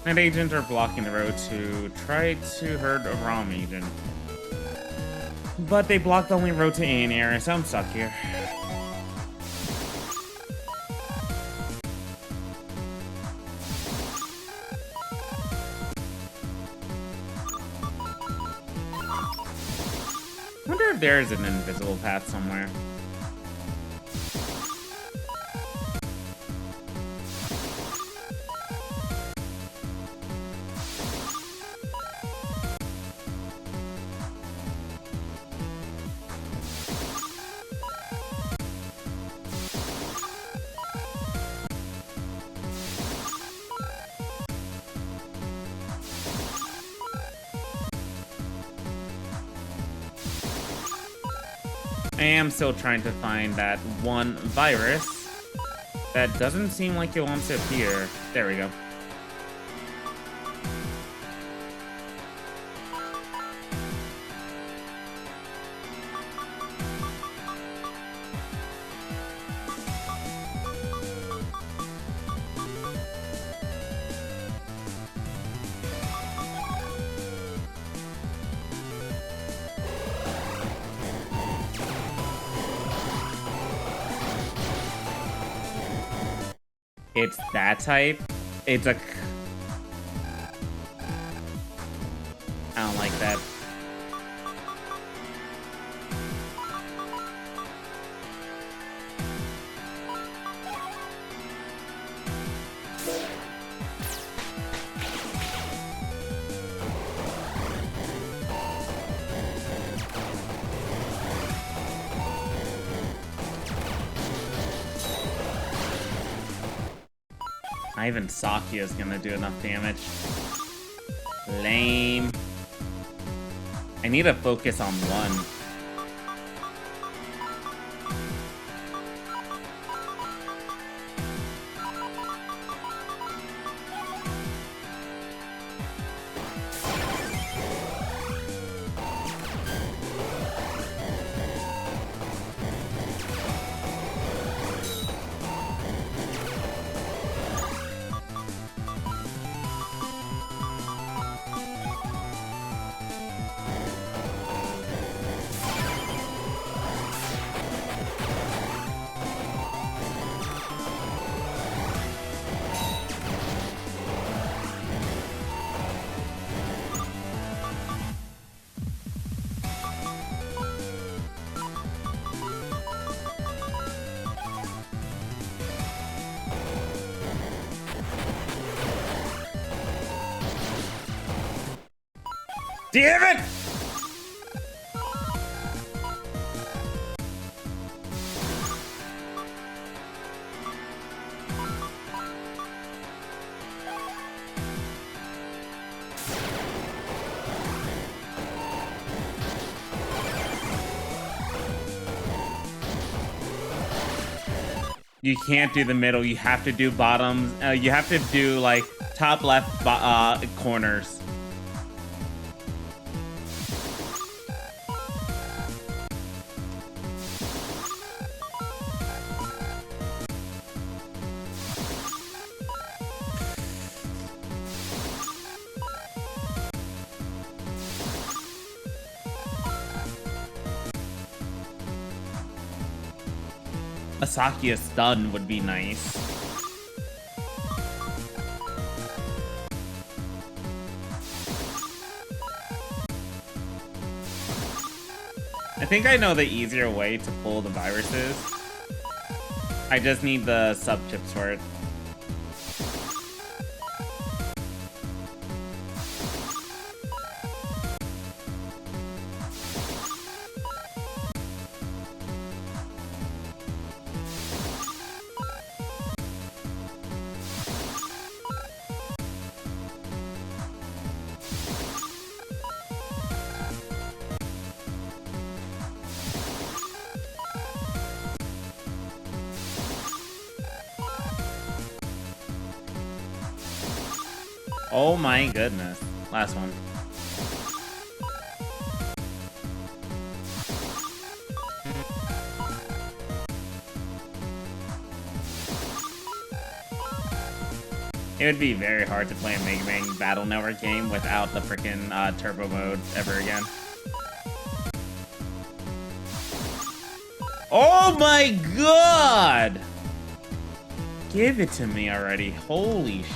Speaker 1: Night agents are blocking the road to try to hurt a ROM agent. But they block the only road to A area, so I'm stuck here. I wonder if there's an invisible path somewhere. I am still trying to find that one virus that doesn't seem like it wants to appear. There we go. It's that type. It's a... I don't like that. Not even Saki is gonna do enough damage. Lame. I need to focus on one. Damn it! You can't do the middle. You have to do bottoms. You have to do like top left corners. Asaki's stun would be nice. I think I know the easier way to pull the viruses. I just need the sub chips for it. Oh my goodness. Last one. It would be very hard to play a Mega Man Battle Network game without the freaking turbo mode ever again. Oh my god! Give it to me already. Holy shit.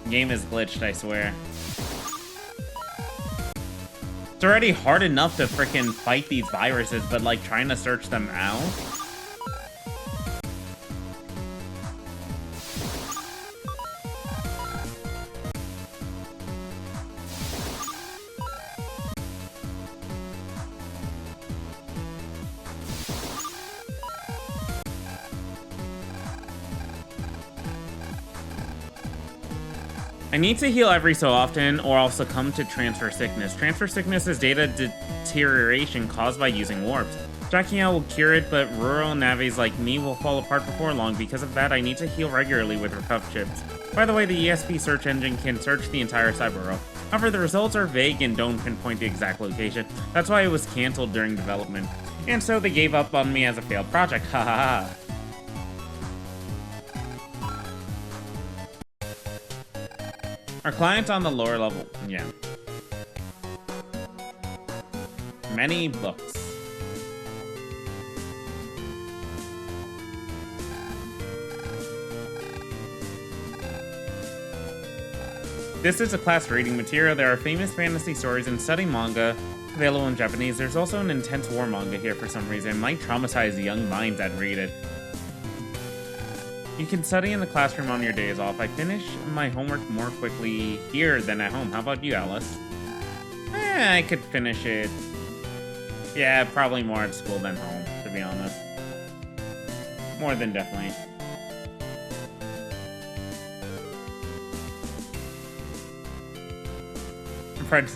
Speaker 1: Game is glitched, I swear. It's already hard enough to freaking fight these viruses, but like trying to search them out. I need to heal every so often, or I'll succumb to transfer sickness. Transfer sickness is data deterioration caused by using warps. Jacking out will cure it, but rural navis like me will fall apart before long. Because of that, I need to heal regularly with recover chips. By the way, the ESP search engine can search the entire cyber world. However, the results are vague and don't pinpoint the exact location. That's why it was cancelled during development. And so they gave up on me as a failed project. Ha ha ha. Our client's on the lower level. Yeah. Many books. This is a class reading material. There are famous fantasy stories and study manga available in Japanese. There's also an intense war manga here for some reason. It might traumatize young minds that read it. You can study in the classroom on your days off. I finish my homework more quickly here than at home. How about you, Alice? I could finish it Yeah, probably more at school than home, to be honest. More than definitely.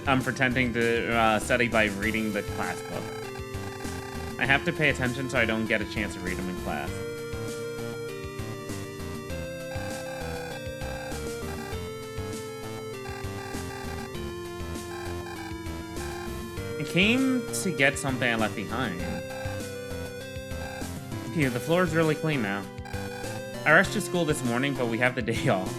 Speaker 1: I'm pretending to study by reading the class book. I have to pay attention so I don't get a chance to read them in class. I came to get something I left behind. Phew, the floor is really clean now. I rushed to school this morning, but we have the day off.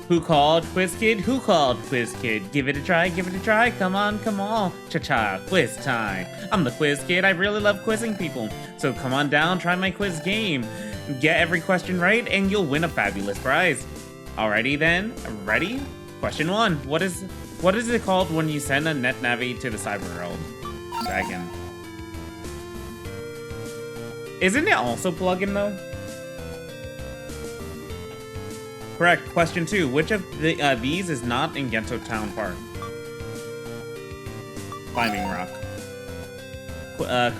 Speaker 1: Who called? Quiz Kid? Who called? Quiz Kid? Give it a try, give it a try. Come on, come on. Cha-cha, quiz time. I'm the Quiz Kid. I really love quizzing people. So come on down, try my quiz game. Get every question right, and you'll win a fabulous prize. Alrighty then, ready? Question 1. What is it called when you send a net navi to the cyber world? Dragon. Isn't it also plugin though? Correct. Question 2. Which of these is not in Genso Town Park? Climbing rock.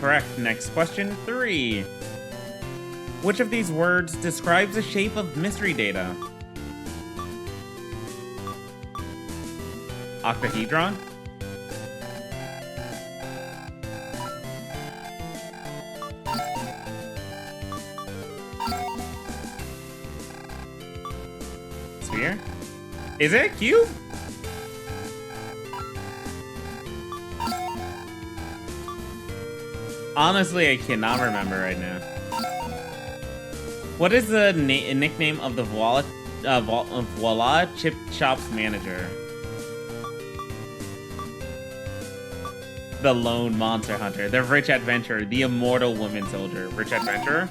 Speaker 1: Correct. Next question 3. Which of these words describes the shape of mystery data? Octahedron? Sphere? Is it cube? Honestly, I cannot remember right now. What is the nickname of the Voila Chip Shop's manager? The Lone Monster Hunter, the Rich Adventurer, the Immortal Woman Soldier. Rich Adventurer?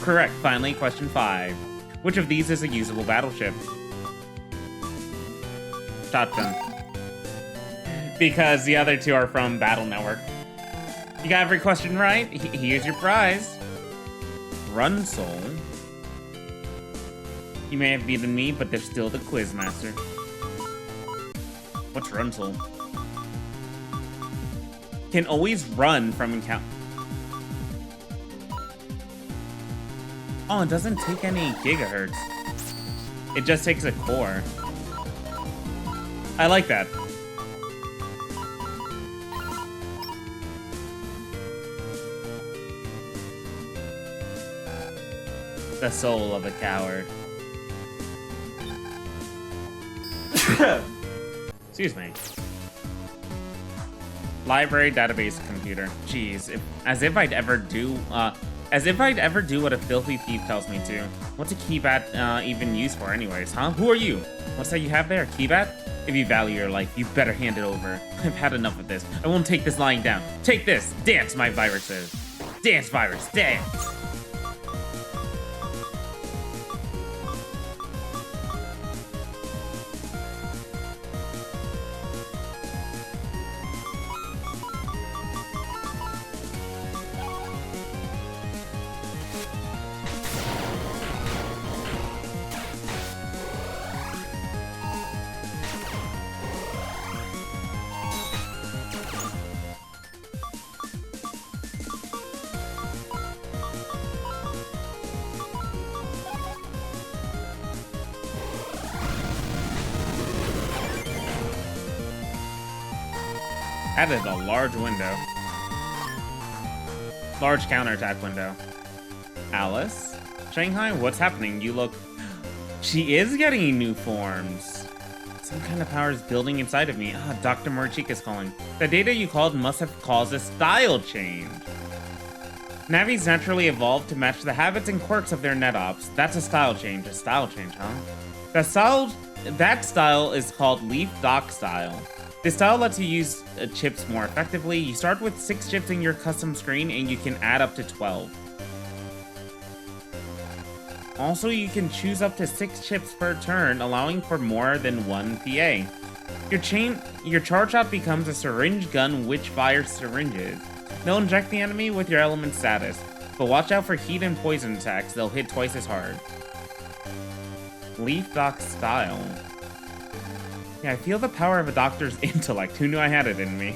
Speaker 1: Correct. Finally, question 5. Which of these is a usable battleship? Shotgun. Because the other 2 are from Battle Network. You got every question right. Here's your prize. Run Soul. You may have beaten me, but they're still the Quizmaster. What's Run Soul? Can always run from encounter. Oh, it doesn't take any gigahertz. It just takes a core. I like that. The soul of a coward. Excuse me. Library database computer. Jeez, as if I'd ever do what a filthy thief tells me to. What's a keybat even used for anyways, huh? Who are you? What's that you have there, keybat? If you value your life, you better hand it over. I've had enough of this. I won't take this lying down. Take this! Dance, my viruses! Dance, virus, dance! That is a large window. Large counterattack window. Alice? Shanghai, what's happening? You look... She is getting new forms. Some kind of power is building inside of me. Ah, Dr. Morichik is calling. The data you called must have caused a style change. Navis naturally evolved to match the habits and quirks of their NetOps. That's a style change. A style change, huh? That style is called Leaf Dock style. This style lets you use chips more effectively. You start with 6 chips in your custom screen, and you can add up to 12. Also, you can choose up to 6 chips per turn, allowing for more than 1 PA. Your charge shot becomes a syringe gun which fires syringes. They'll inject the enemy with your element status, but watch out for heat and poison attacks. They'll hit twice as hard. Leaf Dock style. Yeah, I feel the power of a doctor's intellect. Who knew I had it in me?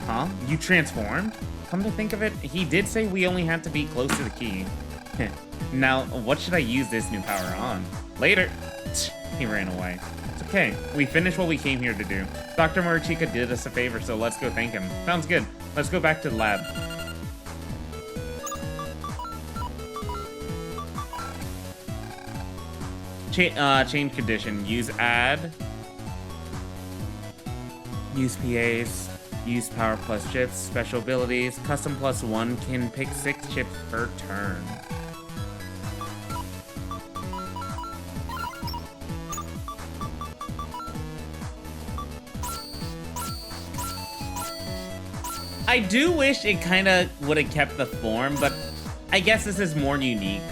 Speaker 1: Huh? You transformed? Come to think of it, he did say we only had to be close to the key. Now, what should I use this new power on? Later. He ran away. It's okay. We finished what we came here to do. Dr. Morichika did us a favor, so let's go thank him. Sounds good. Let's go back to the lab. Change condition. Use add. Use PAs. Use power plus chips. Special abilities. Custom +1 can pick 6 chips per turn. I do wish it kind of would have kept the form, but I guess this is more unique.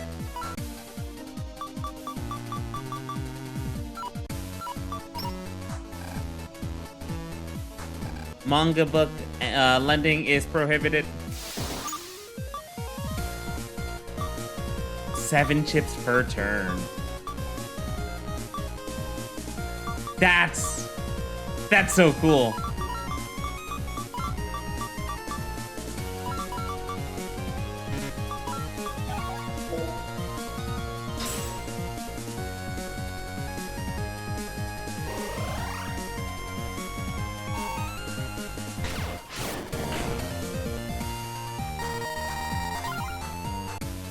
Speaker 1: Manga book lending is prohibited. 7 chips per turn. That's so cool.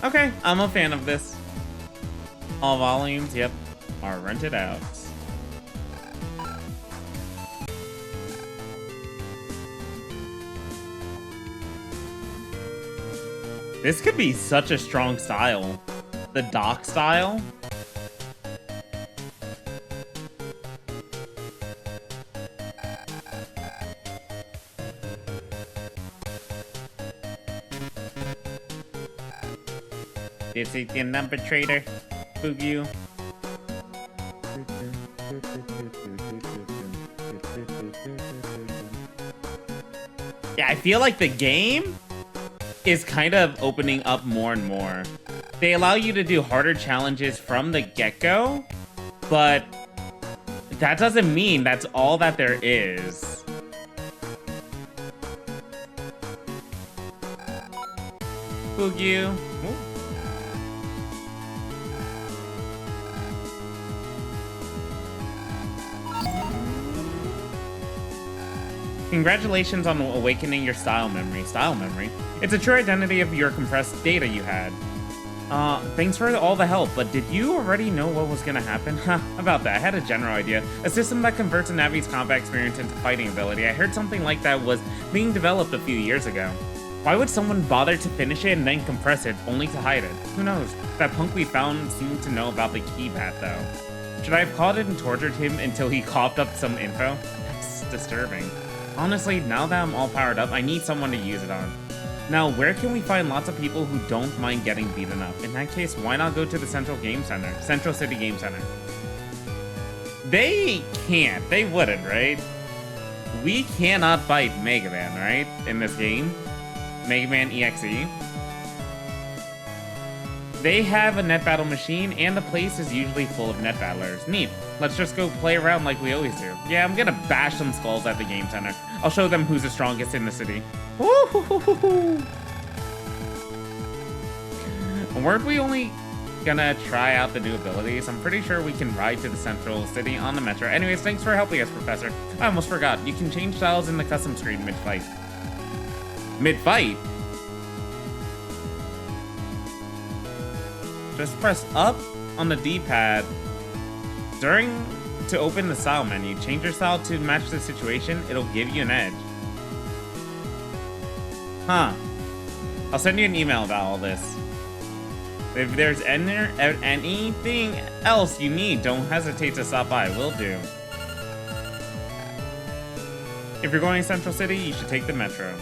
Speaker 1: Okay, I'm a fan of this. All volumes, yep, are rented out. This could be such a strong style. The dock style. This is the number trader. Boog you. Yeah, I feel like the game is kind of opening up more and more. They allow you to do harder challenges from the get-go, but that doesn't mean that's all that there is. Boog you. Congratulations on awakening your style memory. Style memory? It's a true identity of your compressed data you had. Thanks for all the help, but did you already know what was gonna happen? About that, I had a general idea. A system that converts a Navi's combat experience into fighting ability. I heard something like that was being developed a few years ago. Why would someone bother to finish it and then compress it, only to hide it? Who knows? That punk we found seemed to know about the key bat, though. Should I have called it and tortured him until he coughed up some info? That's disturbing. Honestly, now that I'm all powered up, I need someone to use it on. Now, where can we find lots of people who don't mind getting beaten up? In that case, why not go to the Central City Game Center? They can't. They wouldn't, right? We cannot fight Mega Man, right? In this game. Mega Man EXE. They have a net battle machine, and the place is usually full of net battlers. Neat. Let's just go play around like we always do. Yeah, I'm gonna bash some skulls at the game center. I'll show them who's the strongest in the city. Woo-hoo-hoo-hoo-hoo. Weren't we only gonna try out the new abilities? I'm pretty sure we can ride to the Central City on the Metro. Anyways, thanks for helping us, Professor. I almost forgot. You can change styles in the custom screen mid-fight. Mid-fight? Just press up on the D-pad to open the style menu. Change your style to match the situation. It'll give you an edge. Huh. I'll send you an email about all this. If there's anything else you need, don't hesitate to stop by. Will do. If you're going to Central City, you should take the Metro.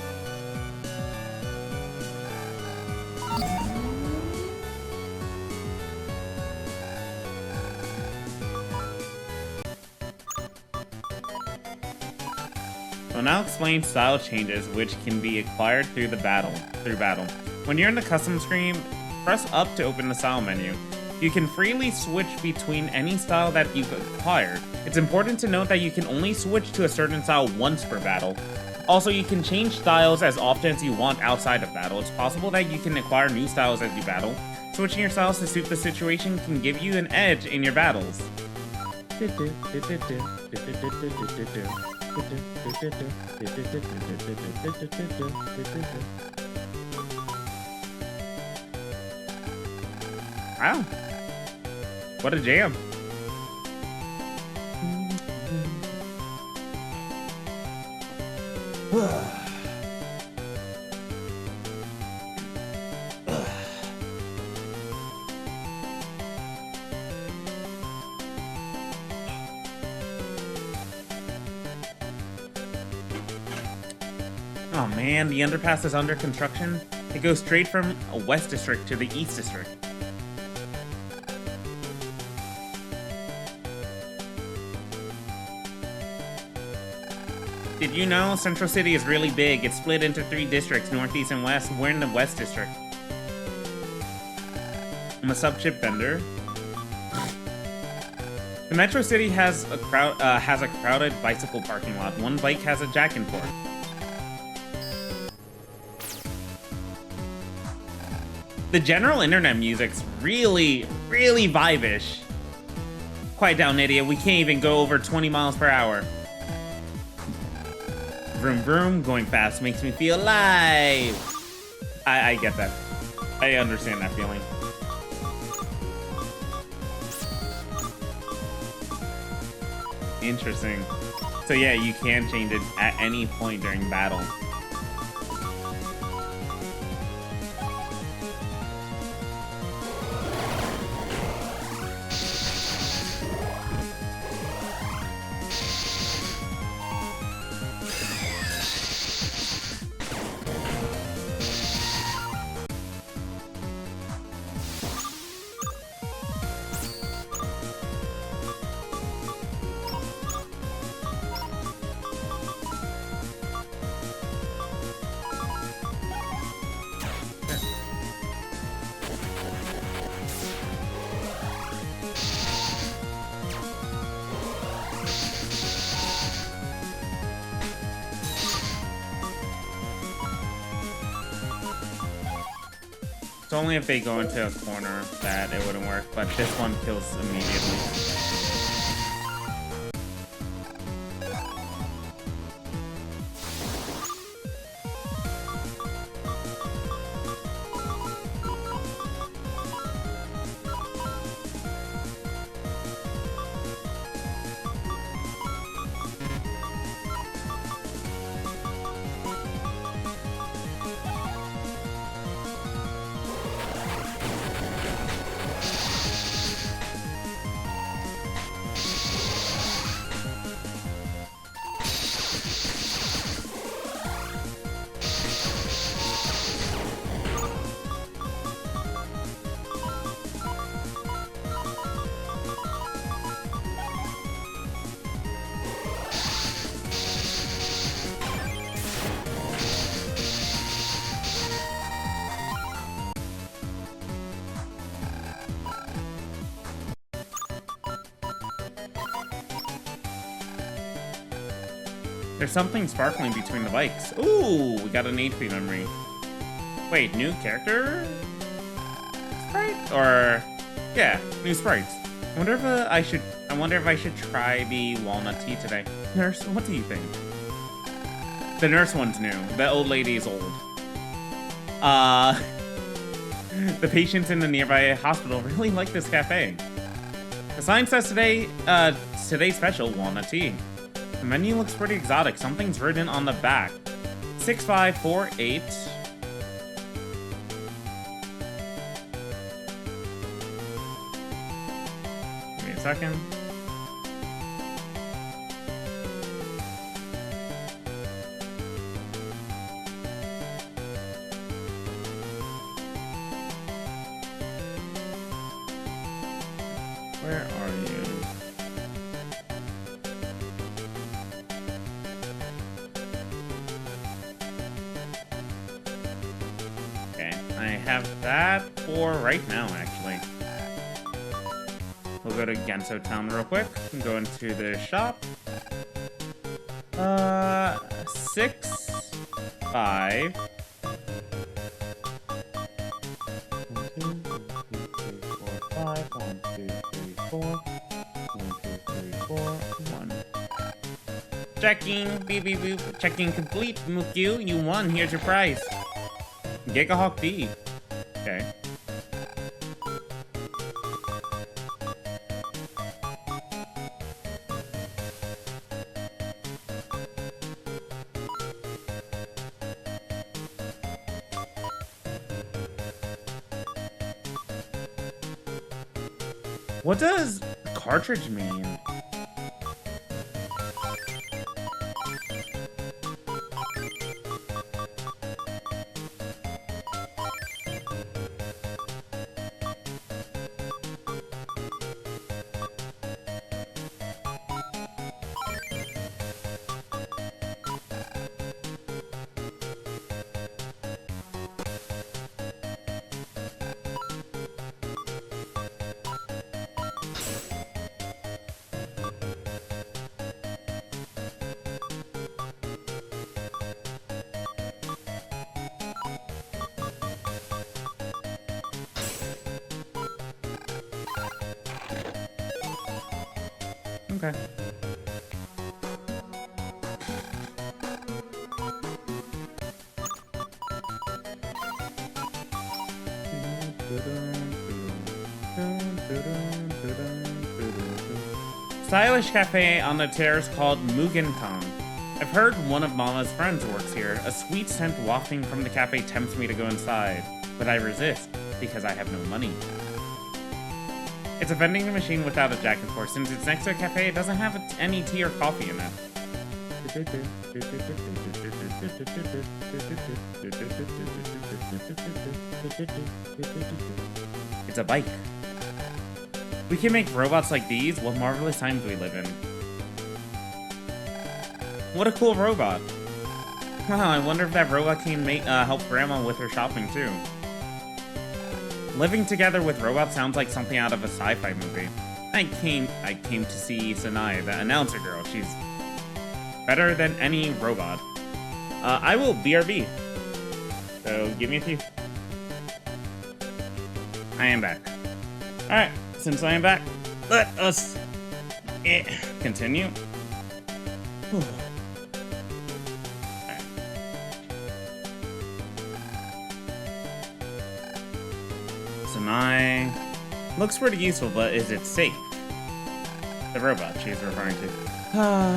Speaker 1: We'll now explain style changes which can be acquired through battle. When you're in the custom screen, press up to open the style menu. You can freely switch between any style that you've acquired. It's important to note that you can only switch to a certain style once per battle. Also, you can change styles as often as you want outside of battle. It's possible that you can acquire new styles as you battle. Switching your styles to suit the situation can give you an edge in your battles. Wow. What a jam. Oh man, the underpass is under construction. It goes straight from West District to the East District. Did you know Central City is really big? It's split into 3 districts, Northeast and West. We're in the West District. I'm a sub-chip vendor. The Metro City has a crowded bicycle parking lot. One bike has a jack and port. The general internet music's really, really vibe-ish. Quiet down, idiot. We can't even go over 20 miles per hour. Vroom vroom, going fast makes me feel alive. I get that. I understand that feeling. Interesting. So yeah, you can change it at any point during battle. It's only if they go into a corner that it wouldn't work, but this one kills immediately. There's something sparkling between the bikes. Ooh, we got an HP memory. Wait, new character? Sprite? Or yeah, new sprites. I wonder if I should try the walnut tea today. Nurse, what do you think? The nurse one's new. The old lady is old. The patients in the nearby hospital really like this cafe. The sign says today's special walnut tea. The menu looks pretty exotic. Something's written on the back. 6548. Give me a second. Where are you? I have that for right now, actually. We'll go to Genso Town real quick and go into the shop. 6 5. 1, 2, 3, 4, 5. 1, 2, 3, 4. 1, 2, 3, 4. 1. Checking. Beep, beep, beep. Checking complete. Mukyu, you won. Here's your prize. Gigahawk D. Okay. What does cartridge mean? Okay. Stylish cafe on the terrace called Mugenton. I've heard one of Mama's friends works here. A sweet scent wafting from the cafe tempts me to go inside, but I resist because I have no money. It's a vending machine without a jack, of course. Since it's next to a cafe, it doesn't have any tea or coffee in it. It's a bike. We can make robots like these. What marvelous times we live in. What a cool robot. Wow, I wonder if that robot can help Grandma with her shopping too. Living together with robots sounds like something out of a sci-fi movie. I came to see Sanai, the announcer girl. She's better than any robot. I will BRB. So give me a few. I am back. Alright, since I am back, let us continue. Whew. Sanai looks pretty useful, but is it safe? The robot she's referring to.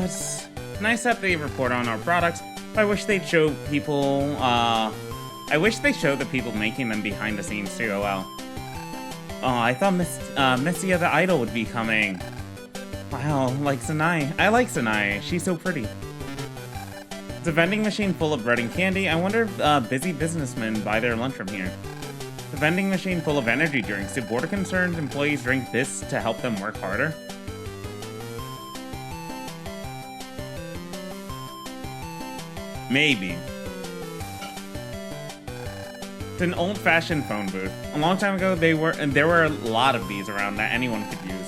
Speaker 1: It's nice that they report on our products. I wish they'd show people, I wish they showed the people making them behind the scenes too. Oh well. Oh, I thought Messia the Idol would be coming. Wow, like Sanai. I like Sanai. She's so pretty. It's a vending machine full of bread and candy. I wonder if busy businessmen buy their lunch from here. The vending machine full of energy drinks. Do border concerned employees drink this to help them work harder? Maybe. It's an old-fashioned phone booth. A long time ago, there were a lot of these around that anyone could use.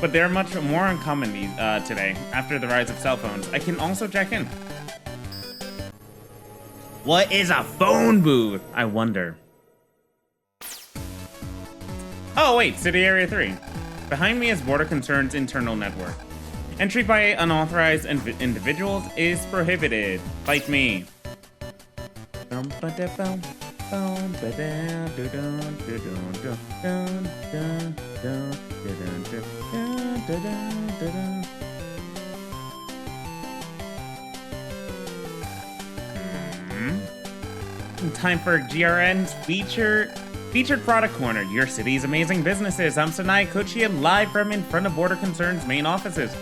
Speaker 1: But they're much more uncommon today, after the rise of cell phones. I can also check in. What is a phone booth? I wonder. Oh wait, City Area 3. Behind me is Border Concern's internal network. Entry by unauthorized individuals is prohibited. Fight me. Time for GRN's Featured Product Corner, your city's amazing businesses. I'm Sanai Kochia, live from in front of Border Concern's main offices.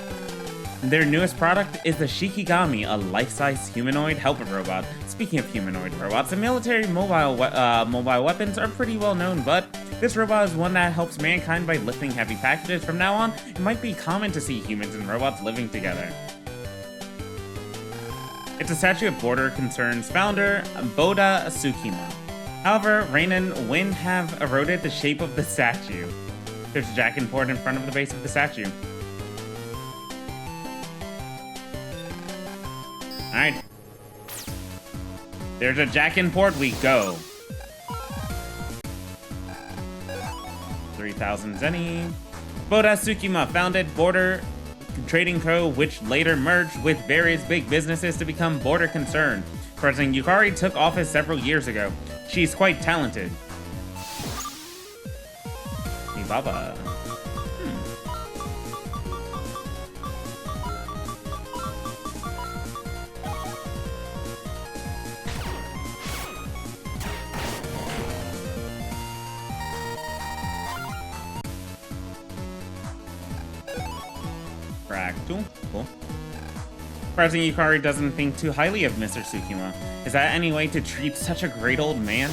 Speaker 1: Their newest product is the Shikigami, a life-size humanoid helper robot. Speaking of humanoid robots, the military mobile weapons are pretty well known, but this robot is one that helps mankind by lifting heavy packages. From now on, it might be common to see humans and robots living together. It's a statue of Border Concern's founder, Boda Tsukima. However, rain and wind have eroded the shape of the statue. There's a jack and port in front of the base of the statue. Alright. There's a Jack in port, we go. 3,000 zenny. Boda Tsukima founded Border Trading Co., which later merged with various big businesses to become Border Concern. President Yukari took office several years ago. She's quite talented. Baba. Fractal. Cool. President Yukari doesn't think too highly of Mr. Tsukima. Is that any way to treat such a great old man?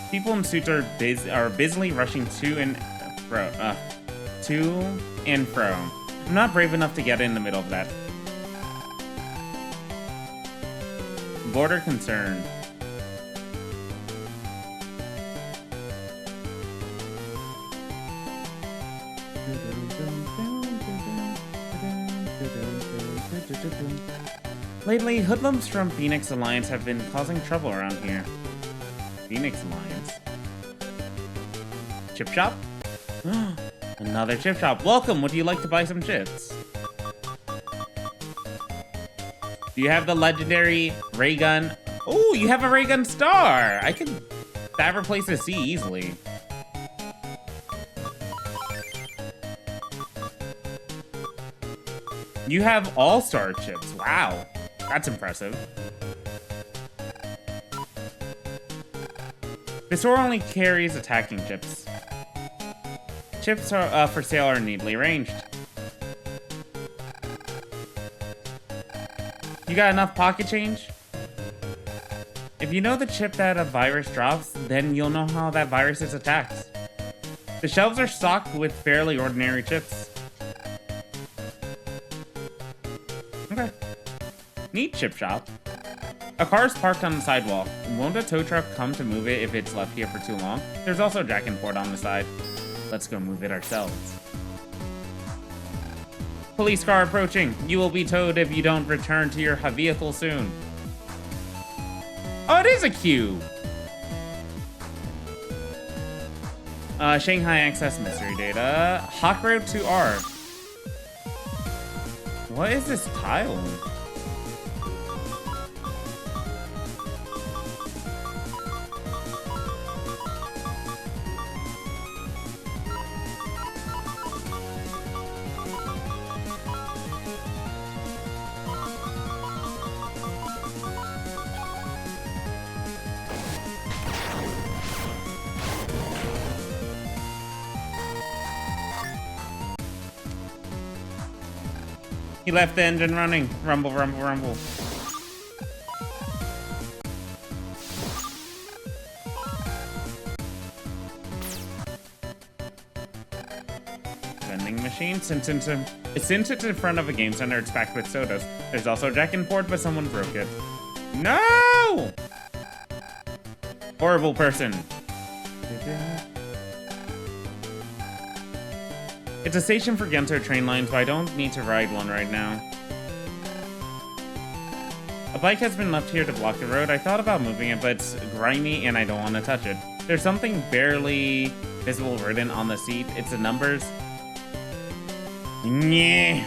Speaker 1: People in suits are busily rushing to and fro. I'm not brave enough to get in the middle of that. Border concern. Lately, hoodlums from Phoenix Alliance have been causing trouble around here. Phoenix Alliance. Chip shop? Another chip shop. Welcome, would you like to buy some chips? Do you have the legendary ray gun? Oh, you have a ray gun star! That replaces C easily. You have all-star chips. Wow. That's impressive. The store only carries attacking chips. Chips are, for sale are neatly arranged. You got enough pocket change? If you know the chip that a virus drops, then you'll know how that virus is attacked. The shelves are stocked with fairly ordinary chips. Okay. Neat chip shop. A car is parked on the sidewalk. Won't a tow truck come to move it if it's left here for too long? There's also a Jack and Port on the side. Let's go move it ourselves. Police car approaching. You will be towed if you don't return to your vehicle soon. Oh, it is a queue. ShanghaiEXE mystery data. Hawk Road to R. What is this tile? He left the engine running. Rumble, rumble, rumble. Vending machine. Since it's in front of a game center, it's packed with sodas. There's also a Jack and Port, but someone broke it. No! Horrible person. It's a station for Genso train lines, but I don't need to ride one right now. A bike has been left here to block the road. I thought about moving it, but it's grimy and I don't want to touch it. There's something barely visible written on the seat. It's the numbers. Nyeh.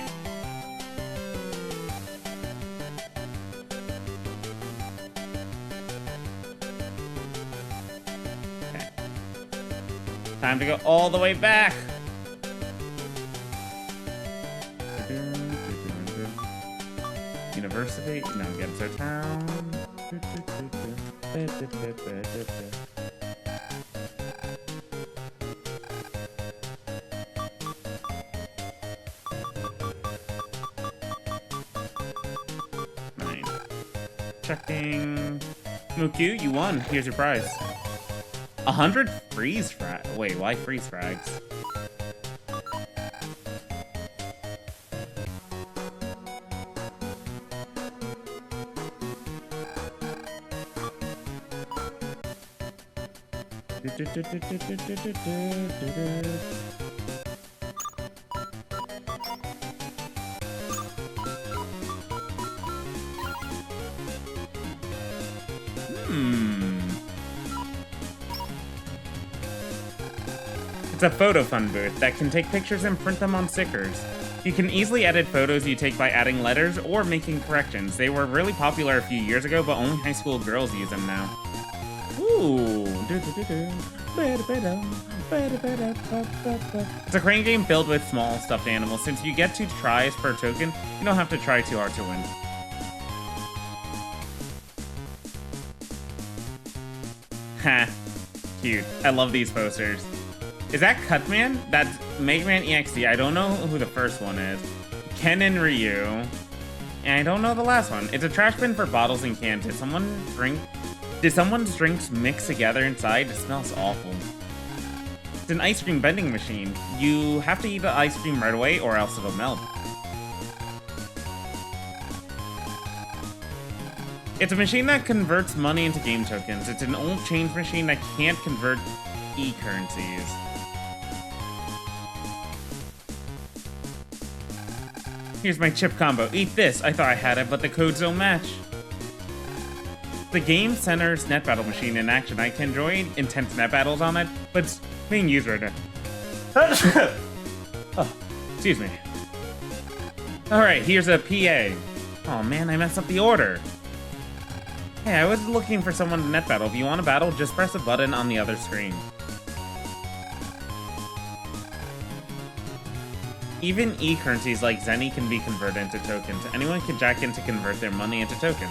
Speaker 1: Okay. Time to go all the way back. University? No, Genso Town. Nine. Checking. Mukyu, you won. Here's your prize. 100 freeze frags. Wait, why freeze frags? It's a photo fun booth that can take pictures and print them on stickers. You can easily edit photos you take by adding letters or making corrections. They were really popular a few years ago, but only high school girls use them now. Ooh. It's a crane game filled with small stuffed animals. Since you get 2 tries per token, you don't have to try too hard to win. Ha. Cute. I love these posters. Is that Cutman? That's Mega Man EXE. I don't know who the first one is. Ken and Ryu. And I don't know the last one. It's a trash bin for bottles and cans. Did someone's drinks mix together inside? It smells awful. It's an ice cream vending machine. You have to eat the ice cream right away or else it'll melt. It's a machine that converts money into game tokens. It's an old change machine that can't convert e-currencies. Here's my chip combo. Eat this. I thought I had it, but the codes don't match. The game centers net battle machine in action. I can enjoy intense net battles on it, but it's being used right now. Oh, excuse me. Alright, here's a PA. Oh man, I messed up the order. Hey, I was looking for someone to net battle. If you want to battle, just press a button on the other screen. Even e-currencies like Zenny can be converted into tokens. Anyone can jack in to convert their money into tokens.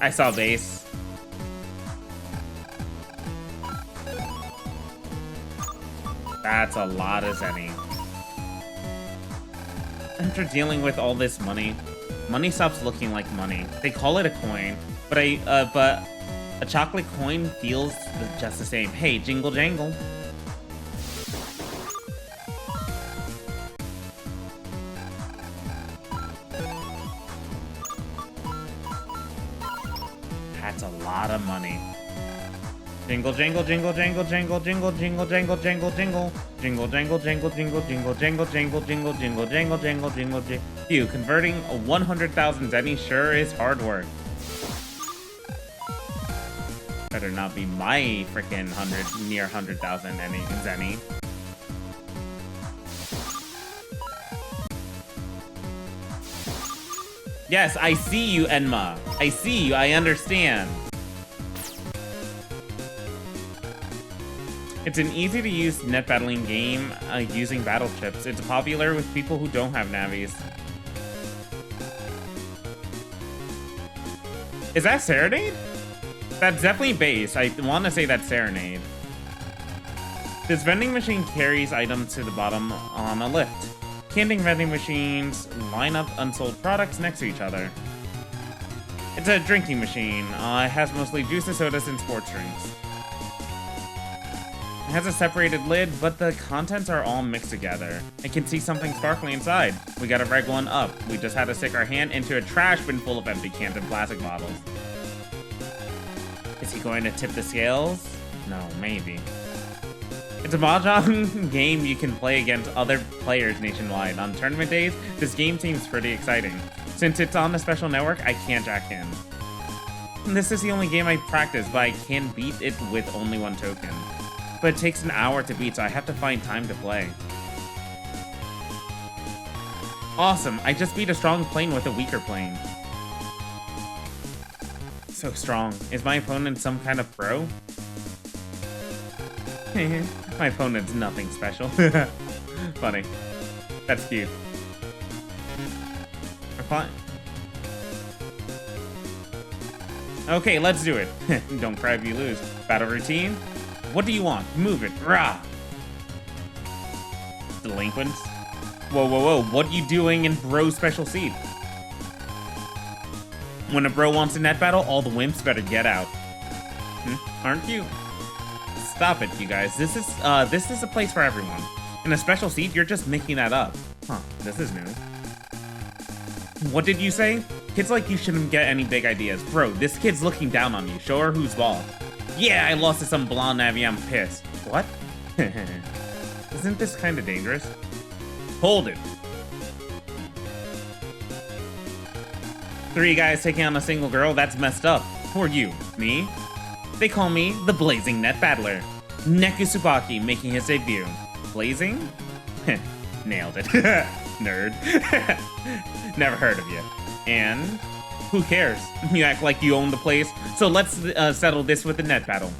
Speaker 1: I saw base. That's a lot of Zenny. After dealing with all this money, money stops looking like money. They call it a coin, but a chocolate coin feels just the same. Hey, jingle jangle. That's a lot of money. Jingle jangle jingle jangle jangle jingle jingle jangle jangle jingle jingle jangle jangle jingle jingle jangle jangle jingle jingle jangle jangle jingle jingle. Phew, converting a 100,000 zenny sure is hard work. Better not be my freaking near 100,000 zenny. Yes, I see you, Enma. I see you, I understand. It's an easy-to-use net battling game using battle chips. It's popular with people who don't have navis. Is that Serenade? That's definitely base. I want to say that's Serenade. This vending machine carries items to the bottom on a lift. Candy vending machines line up unsold products next to each other. It's a drinking machine. It has mostly juices, sodas, and sports drinks. It has a separated lid, but the contents are all mixed together. I can see something sparkling inside. We gotta reg one up. We just had to stick our hand into a trash bin full of empty cans and plastic bottles. Is he going to tip the scales? No, maybe. It's a mahjong game you can play against other players nationwide. On tournament days, this game seems pretty exciting. Since it's on a special network, I can't jack in. This is the only game I practice, but I can beat it with only one token. But it takes an hour to beat, so I have to find time to play. Awesome, I just beat a strong plane with a weaker plane. So strong. Is my opponent some kind of pro? My opponent's nothing special. Funny. That's cute. Fine. Okay, let's do it. Don't cry if you lose. Battle routine? What do you want? Move it. Rah! Delinquents? Whoa, whoa, whoa. What are you doing in bro's special seat? When a bro wants a net battle, all the wimps better get out. Aren't you? Stop it, you guys. This is a place for everyone. In a special seat, you're just making that up. Huh, this is new. What did you say? Kids like you shouldn't get any big ideas. Bro, this kid's looking down on you. Show her who's boss. Yeah, I lost to some blonde Navi. I'm pissed. What? Isn't this kind of dangerous? Hold it. 3 guys taking on a single girl? That's messed up. Who are you? Me? They call me the Blazing Net Battler. Neku Tsubaki making his debut. Blazing? Nailed it. Nerd. Never heard of you. And who cares? You act like you own the place. So let's settle this with the net battle.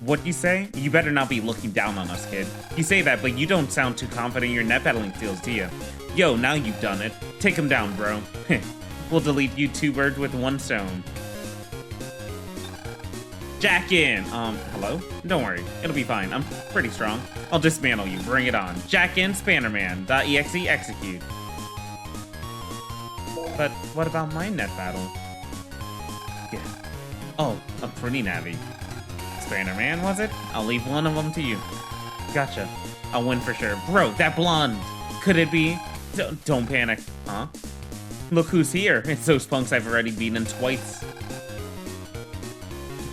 Speaker 1: What you say? You better not be looking down on us, kid. You say that, but you don't sound too confident in your net battling skills, do you? Yo, now you've done it. Take him down, bro. We'll delete you 2 birds with 1 stone. Jack in. Hello? Don't worry. It'll be fine. I'm pretty strong. I'll dismantle you. Bring it on. Jack in, Spannerman.exe, execute. But what about my net battle? Yeah. Oh, a pretty Navi. Spannerman, was it? I'll leave one of them to you. Gotcha. I'll win for sure. Bro, that blonde. Could it be? Don't panic. Huh? Look who's here. It's those punks I've already beaten twice.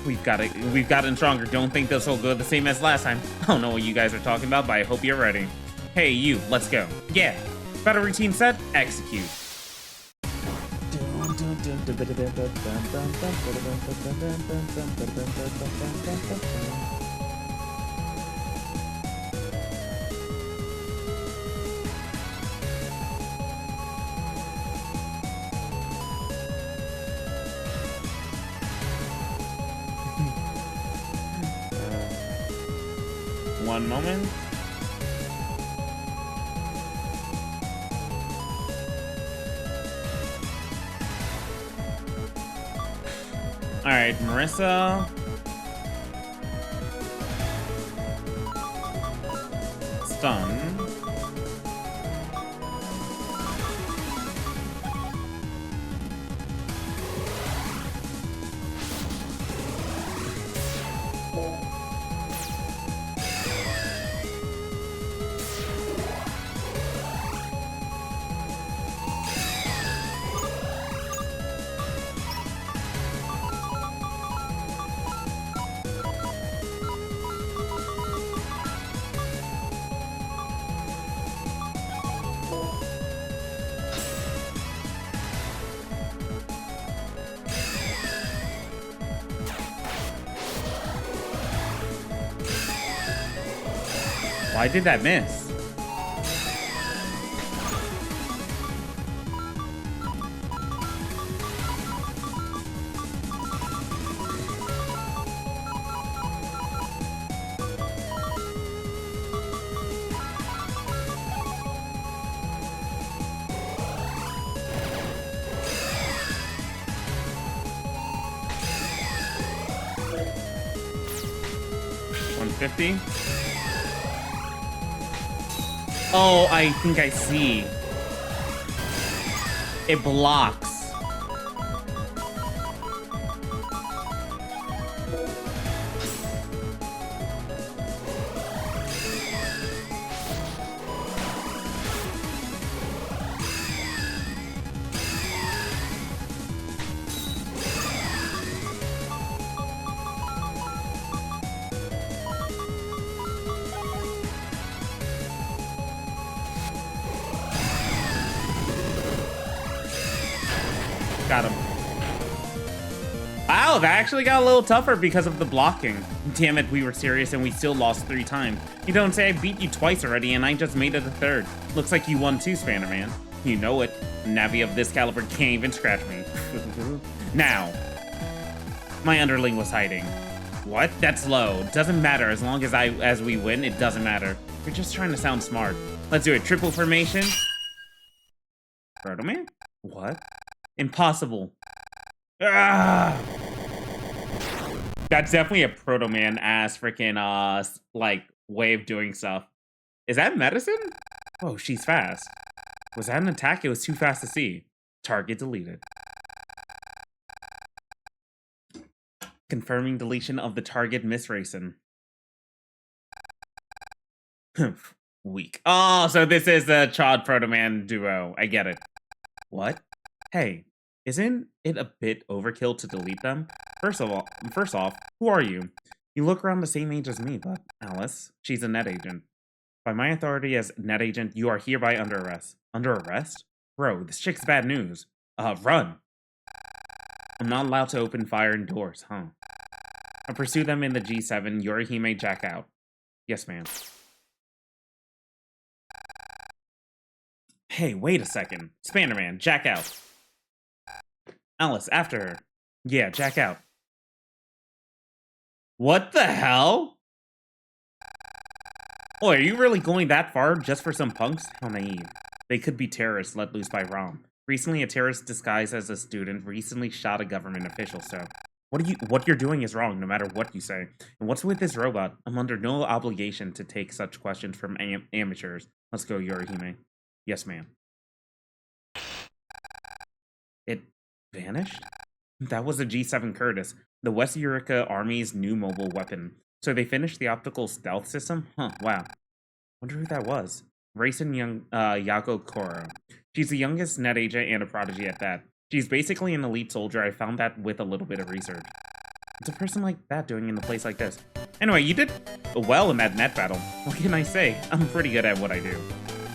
Speaker 1: We've gotten stronger. Don't think this will go the same as last time. I don't know what you guys are talking about, but I hope you're ready. Hey, you, let's go. Yeah. Battle routine set, execute. One moment. All right, Marissa. Stun. Why did that miss? $150. Oh, I think I see. It blocks. Got him. Wow, that actually got a little tougher because of the blocking. Damn it, we were serious and we still lost 3 times. You don't say I beat you twice already and I just made it a 3rd. Looks like you won too, Spannerman. You know it. Navi of this caliber can't even scratch me. Now. My underling was hiding. What? That's low. Doesn't matter. As long as we win, it doesn't matter. You're just trying to sound smart. Let's do it. Triple formation. Proto-Man? What? Impossible. Ah! That's definitely a Proto-Man ass freaking like way of doing stuff. Is that medicine? Oh, she's fast. Was that an attack? It was too fast to see. Target deleted. Confirming deletion of the target misracing. Weak. Oh, so this is the Chod Proto-Man duo. I get it. What? Hey, isn't it a bit overkill to delete them? First off, who are you? You look around the same age as me, but Alice, she's a net agent. By my authority as net agent, you are hereby under arrest. Under arrest? Bro, this chick's bad news. Run! I'm not allowed to open fire indoors, huh? I pursue them in the G7, Yorihime jack out. Yes, ma'am. Hey, wait a second. Spannerman, jack out. Alice, after her. Yeah, jack out. What the hell? Oh, are you really going that far just for some punks? How naive. They could be terrorists let loose by Rom. Recently, a terrorist disguised as a student recently shot a government official, so... What you're doing is wrong, no matter what you say. And what's with this robot? I'm under no obligation to take such questions from amateurs. Let's go, Yorihime. Yes, ma'am. It vanished? That was a G7 Curtis, the West Eureka Army's new mobile weapon. So they finished the optical stealth system? Huh, wow. Wonder who that was. Racing young Yako Koro. She's the youngest net agent and a prodigy at that. She's basically an elite soldier. I found that with a little bit of research. What's a person like that doing in a place like this? Anyway, you did well in that net battle. What can I say? I'm pretty good at what I do.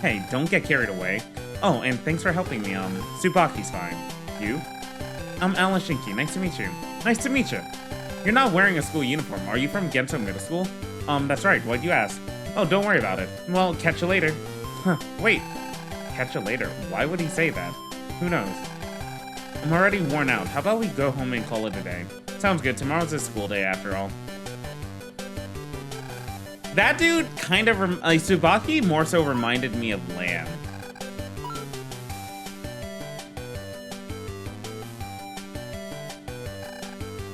Speaker 1: Hey, don't get carried away. Oh, and thanks for helping me. Tsubaki's fine. You? I'm Alan Shinki. Nice to meet you. Nice to meet you. You're not wearing a school uniform. Are you from Genso Middle School? That's right. Why'd you ask? Oh, don't worry about it. Well, catch you later. Huh, wait. Catch you later? Why would he say that? Who knows? I'm already worn out. How about we go home and call it a day? Sounds good. Tomorrow's a school day after all. That dude kind of, Tsubaki more so reminded me of Lamb.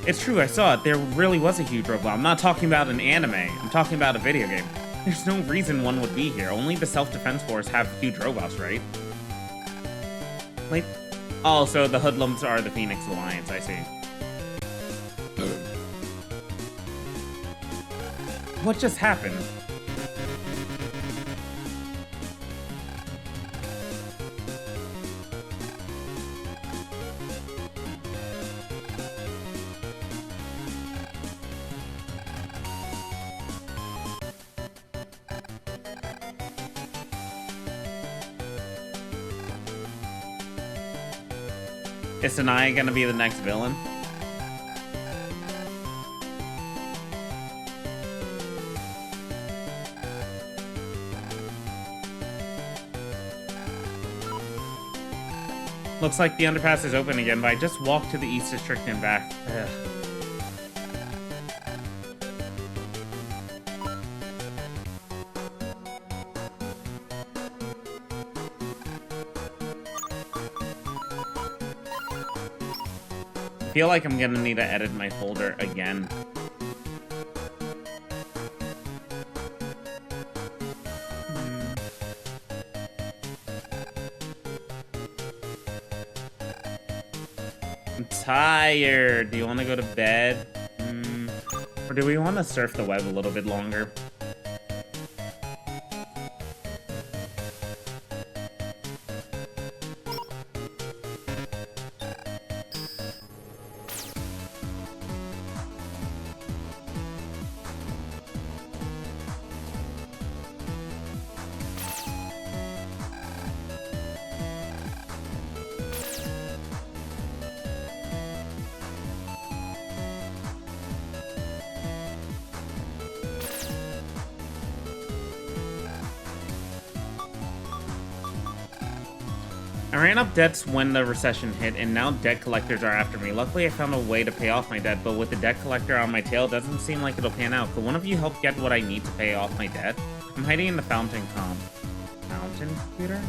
Speaker 1: It's true, I saw it. There really was a huge robot. I'm not talking about an anime. I'm talking about a video game. There's no reason one would be here. Only the Self-Defense Force have huge robots, right? Like, oh, so the hoodlums are the Phoenix Alliance, I see. What just happened? Is Sanaya gonna be the next villain? Looks like the underpass is open again, but I just walked to the East District and back. Ugh. I feel like I'm gonna need to edit my folder again. I'm tired. Do you want to go to bed? Or do we want to surf the web a little bit longer? I ran up debts when the recession hit, and now debt collectors are after me. Luckily, I found a way to pay off my debt, but with the debt collector on my tail, it doesn't seem like it'll pan out. Could one of you help get what I need to pay off my debt? I'm hiding in the fountain computer?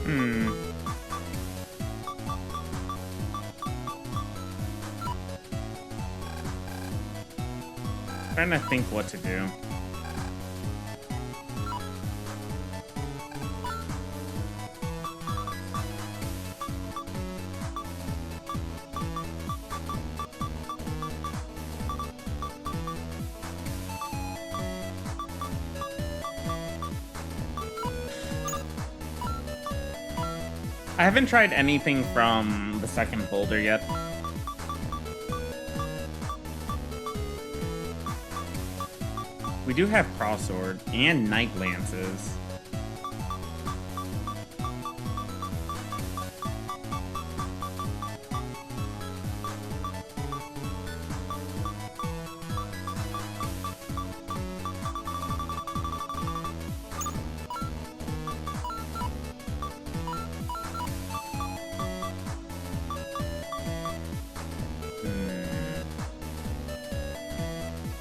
Speaker 1: Hmm. Trying to think what to do. I haven't tried anything from the second boulder yet. We do have crossword and night lances.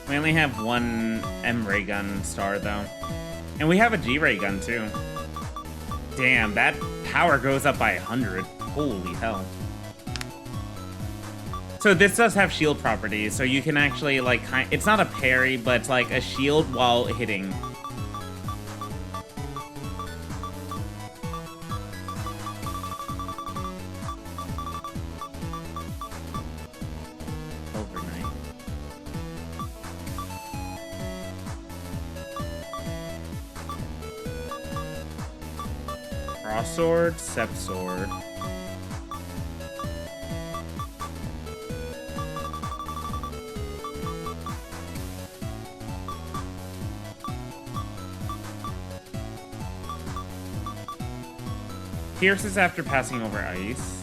Speaker 1: We only have one M-ray gun star, though. And we have a G-ray gun, too. Damn, that power goes up by 100. Holy hell. So this does have shield properties, so you can actually, like, it's not a parry, but it's like a shield while hitting. Sword, Sep sword. Pierces after passing over ice.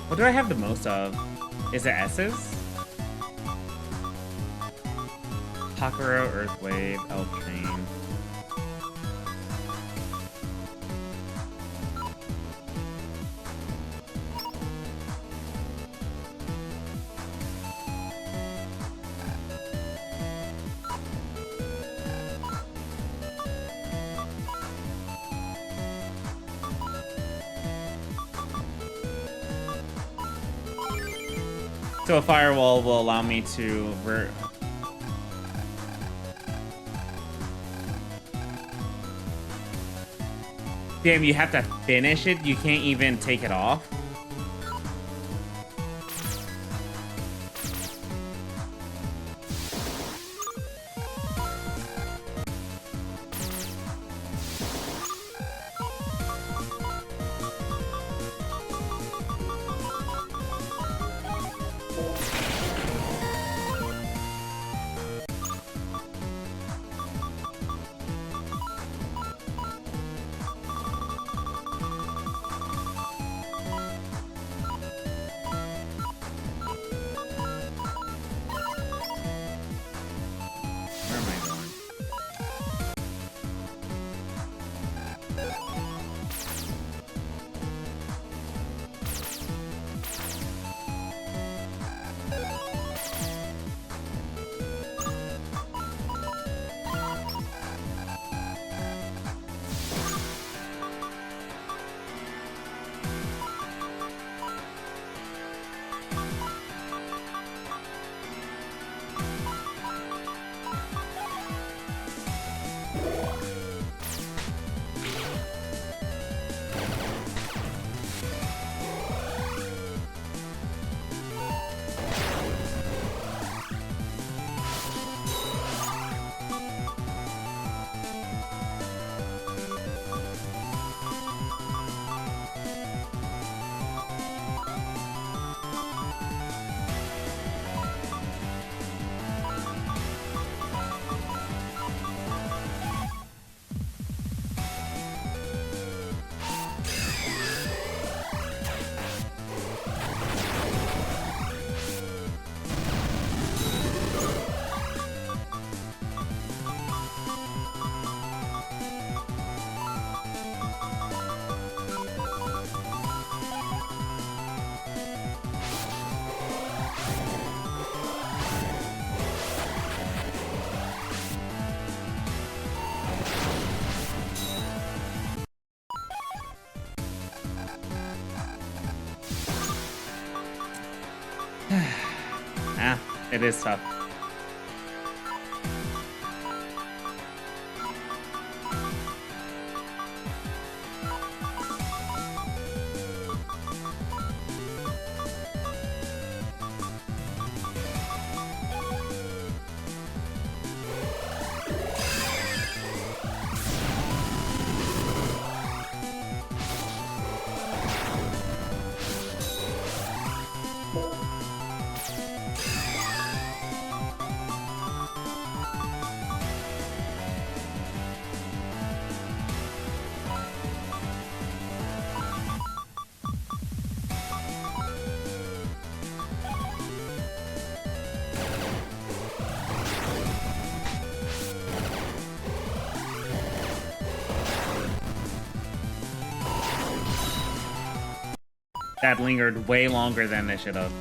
Speaker 1: What do I have the most of? Is it S's? Hakuro, Earthwave, Elf Chain. So a firewall will allow me to Damn, you have to finish it? You can't even take it off? It is tough. That lingered way longer than it should have.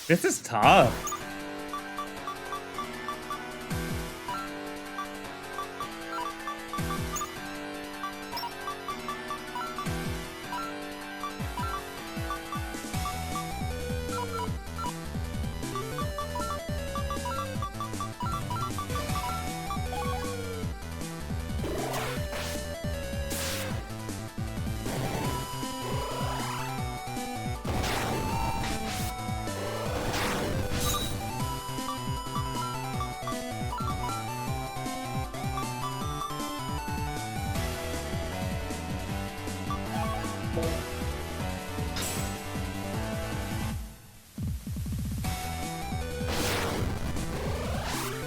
Speaker 1: This is tough.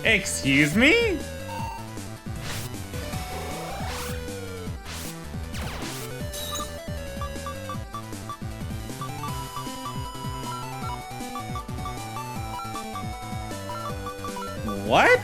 Speaker 1: Excuse me? What?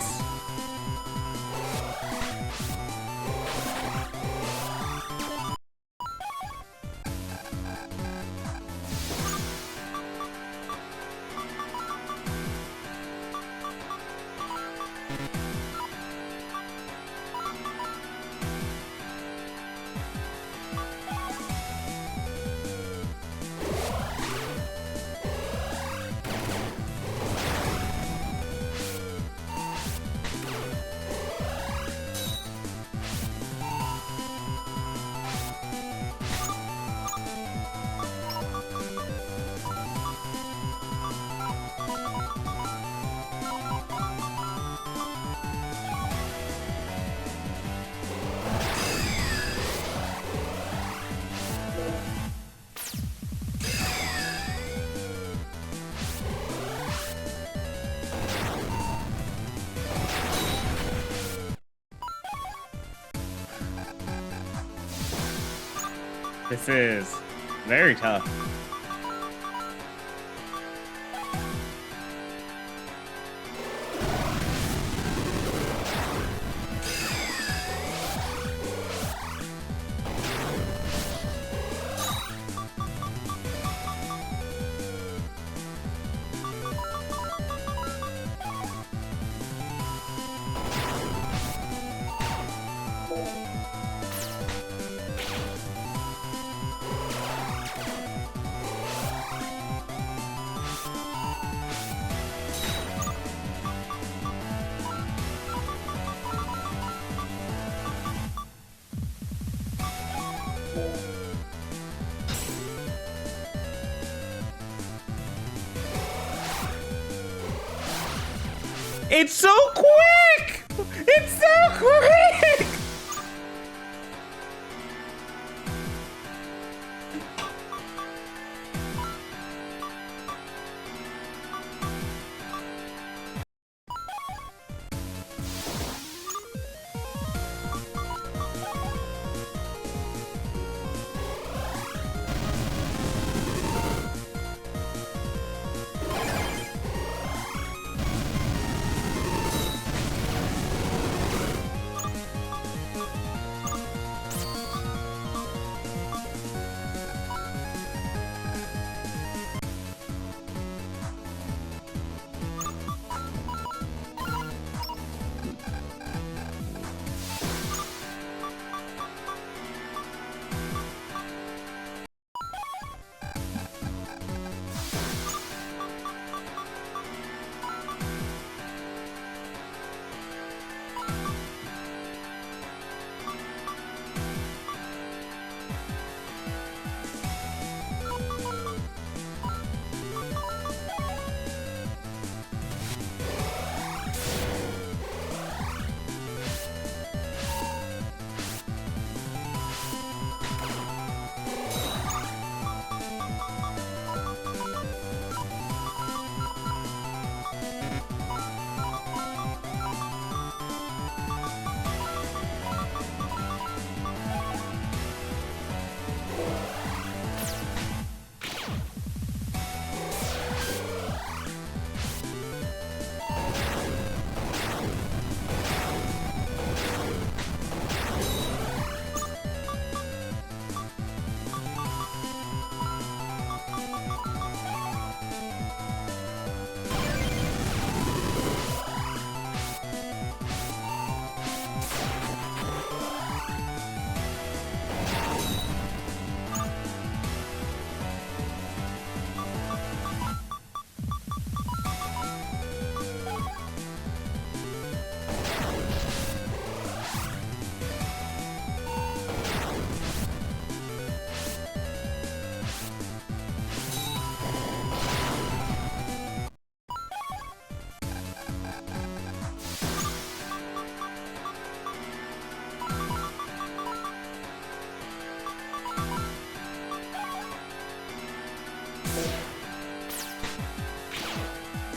Speaker 1: This is very tough. It's so quick! It's so quick!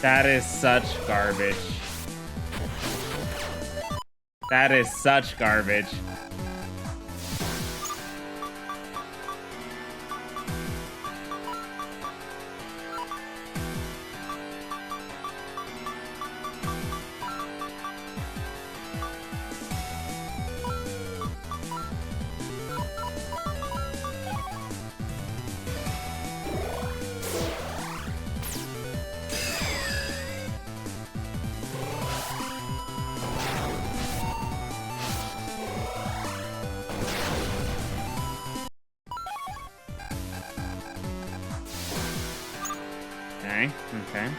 Speaker 1: That is such garbage. That is such garbage. Okay.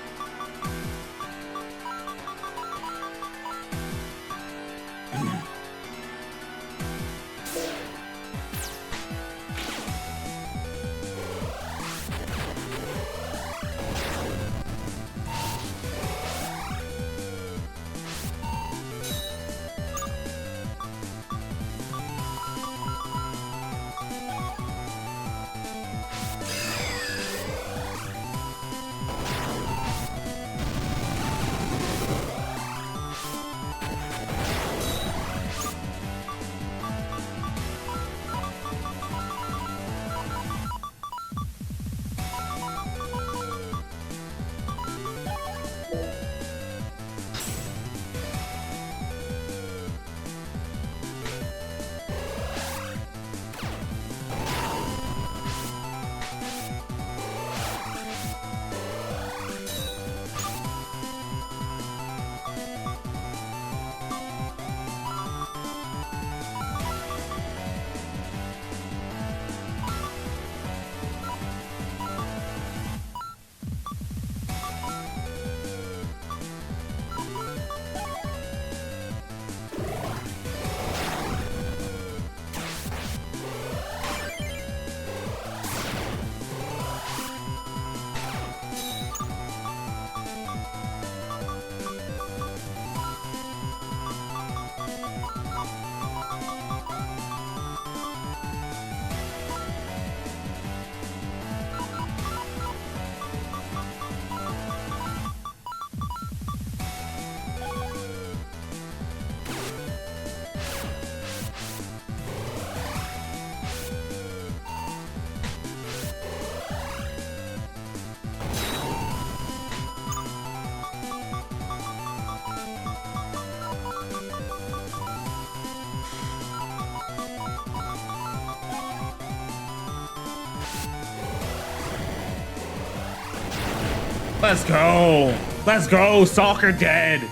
Speaker 1: Let's go. Let's go. Soccer dead.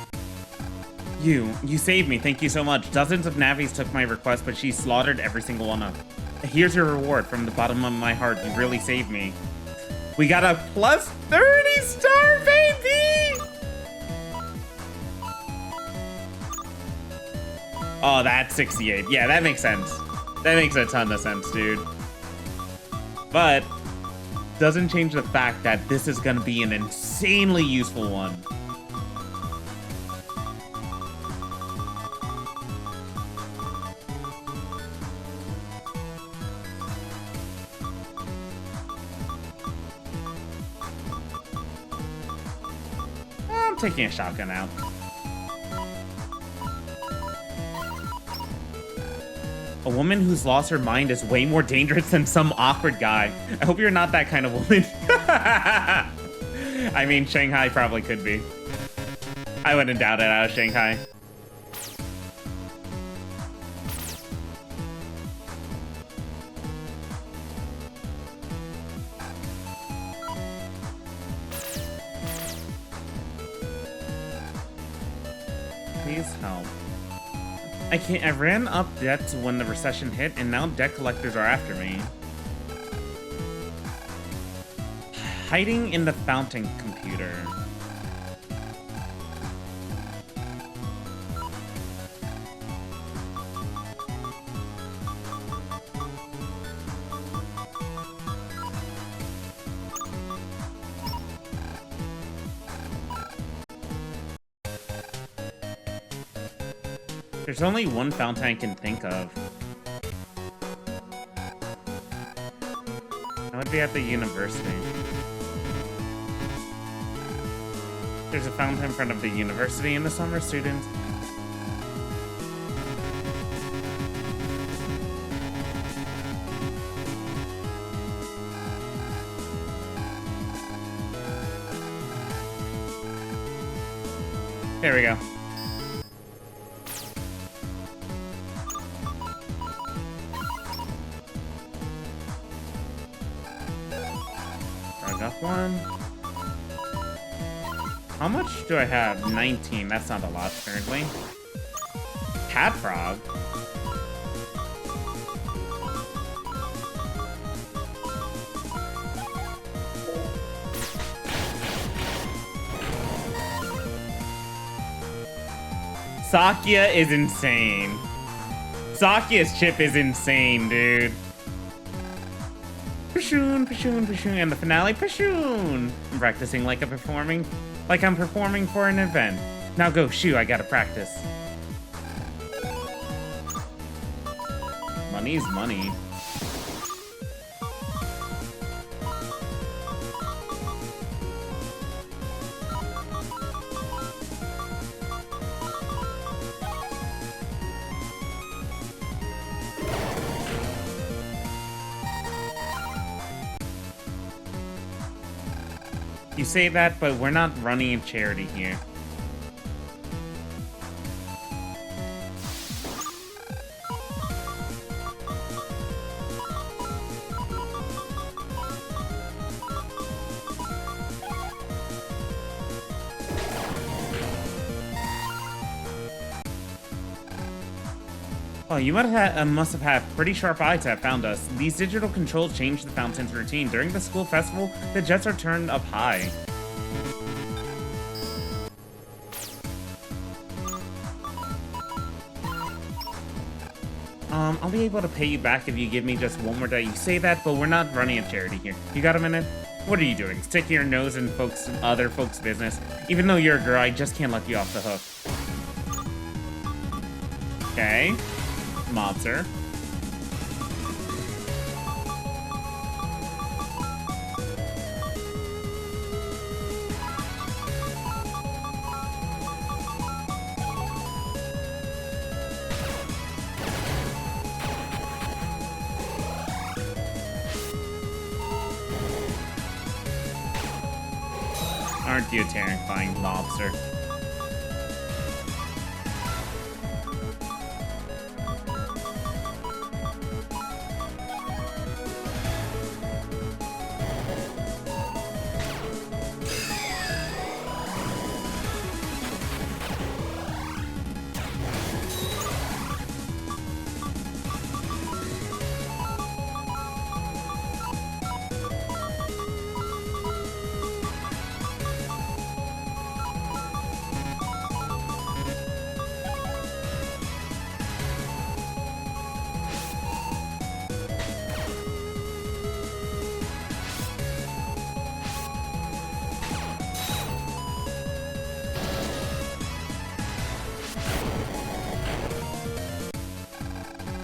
Speaker 1: You saved me. Thank you so much. Dozens of Navis took my request, but she slaughtered every single one of them. Here's your reward from the bottom of my heart. You really saved me. We got a plus 30 star, baby! Oh, that's 68. Yeah, that makes sense. That makes a ton of sense, dude. But doesn't change the fact that this is gonna be an insanely useful one. I'm taking a shotgun out. A woman who's lost her mind is way more dangerous than some awkward guy. I hope you're not that kind of woman. I mean, Shanghai probably could be. I wouldn't doubt it out of Shanghai. Please help. I ran up debts when the recession hit, and now debt collectors are after me. Hiding in the fountain computer. There's only one fountain I can think of. That would be at the university. There's a fountain in front of the university in the summer, students. There we go. One. How much do I have? 19. That's not a lot currently. Cat frog. Sakya is insane. Sakya's chip is insane, dude. Pashoon, pashoon, pashoon, and the finale, pashoon! I'm practicing like I'm performing for an event. Now go, shoo, I gotta practice. Money's money. You say that, but we're not running a charity here. Oh, you must have had pretty sharp eyes to have found us. These digital controls changed the fountain's routine. During the school festival, the jets are turned up high. I'll be able to pay you back if you give me just one more day. You say that, but we're not running a charity here. You got a minute? What are you doing? Sticking your nose in other folks' business? Even though you're a girl, I just can't let you off the hook. Okay. Mobster. Aren't you a terrifying lobster?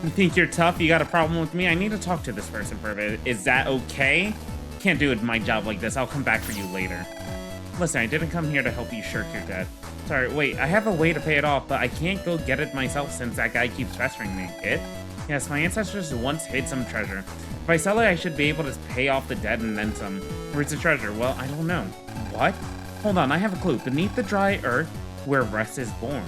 Speaker 1: You think you're tough? You got a problem with me? I need to talk to this person for a bit. Is that okay? Can't do my job like this. I'll come back for you later. Listen, I didn't come here to help you shirk your debt. Sorry, wait, I have a way to pay it off, but I can't go get it myself since that guy keeps pestering me. It? Yes, my ancestors once hid some treasure. If I sell it, I should be able to pay off the debt and then some. Where's the treasure? Well, I don't know. What? Hold on, I have a clue. Beneath the dry earth, where rest is born.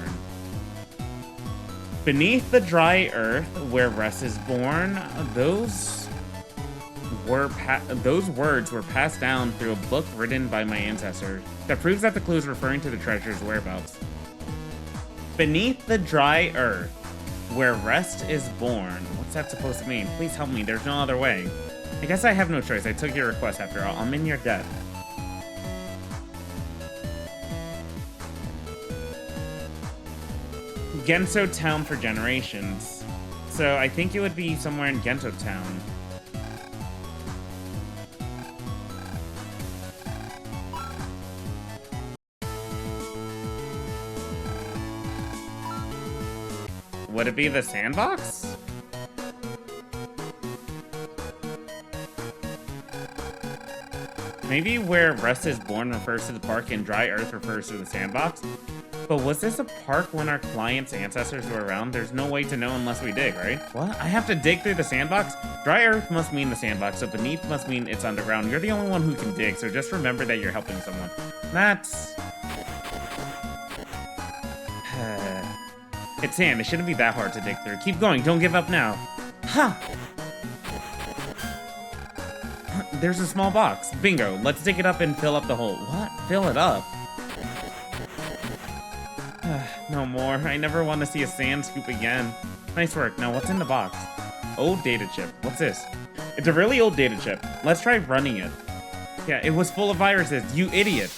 Speaker 1: Beneath the dry earth, where rest is born, those words were passed down through a book written by my ancestors that proves that the clue is referring to the treasure's whereabouts. Beneath the dry earth, where rest is born. What's that supposed to mean? Please help me. There's no other way. I guess I have no choice. I took your request after all. I'm in your debt. Genso town for generations. So I think it would be somewhere in Genso town. Would it be the sandbox? Maybe where rest is born refers to the park and dry earth refers to the sandbox? But was this a park when our client's ancestors were around? There's no way to know unless we dig, right? What? I have to dig through the sandbox? Dry earth must mean the sandbox, so beneath must mean it's underground. You're the only one who can dig, so just remember that you're helping someone. That's... It's sand. It shouldn't be that hard to dig through. Keep going. Don't give up now. Ha! There's a small box. Bingo. Let's dig it up and fill up the hole. What? Fill it up? No more. I never want to see a sand scoop again. Nice work. Now, what's in the box? Old data chip. What's this? It's a really old data chip. Let's try running it. Yeah, it was full of viruses. You idiot.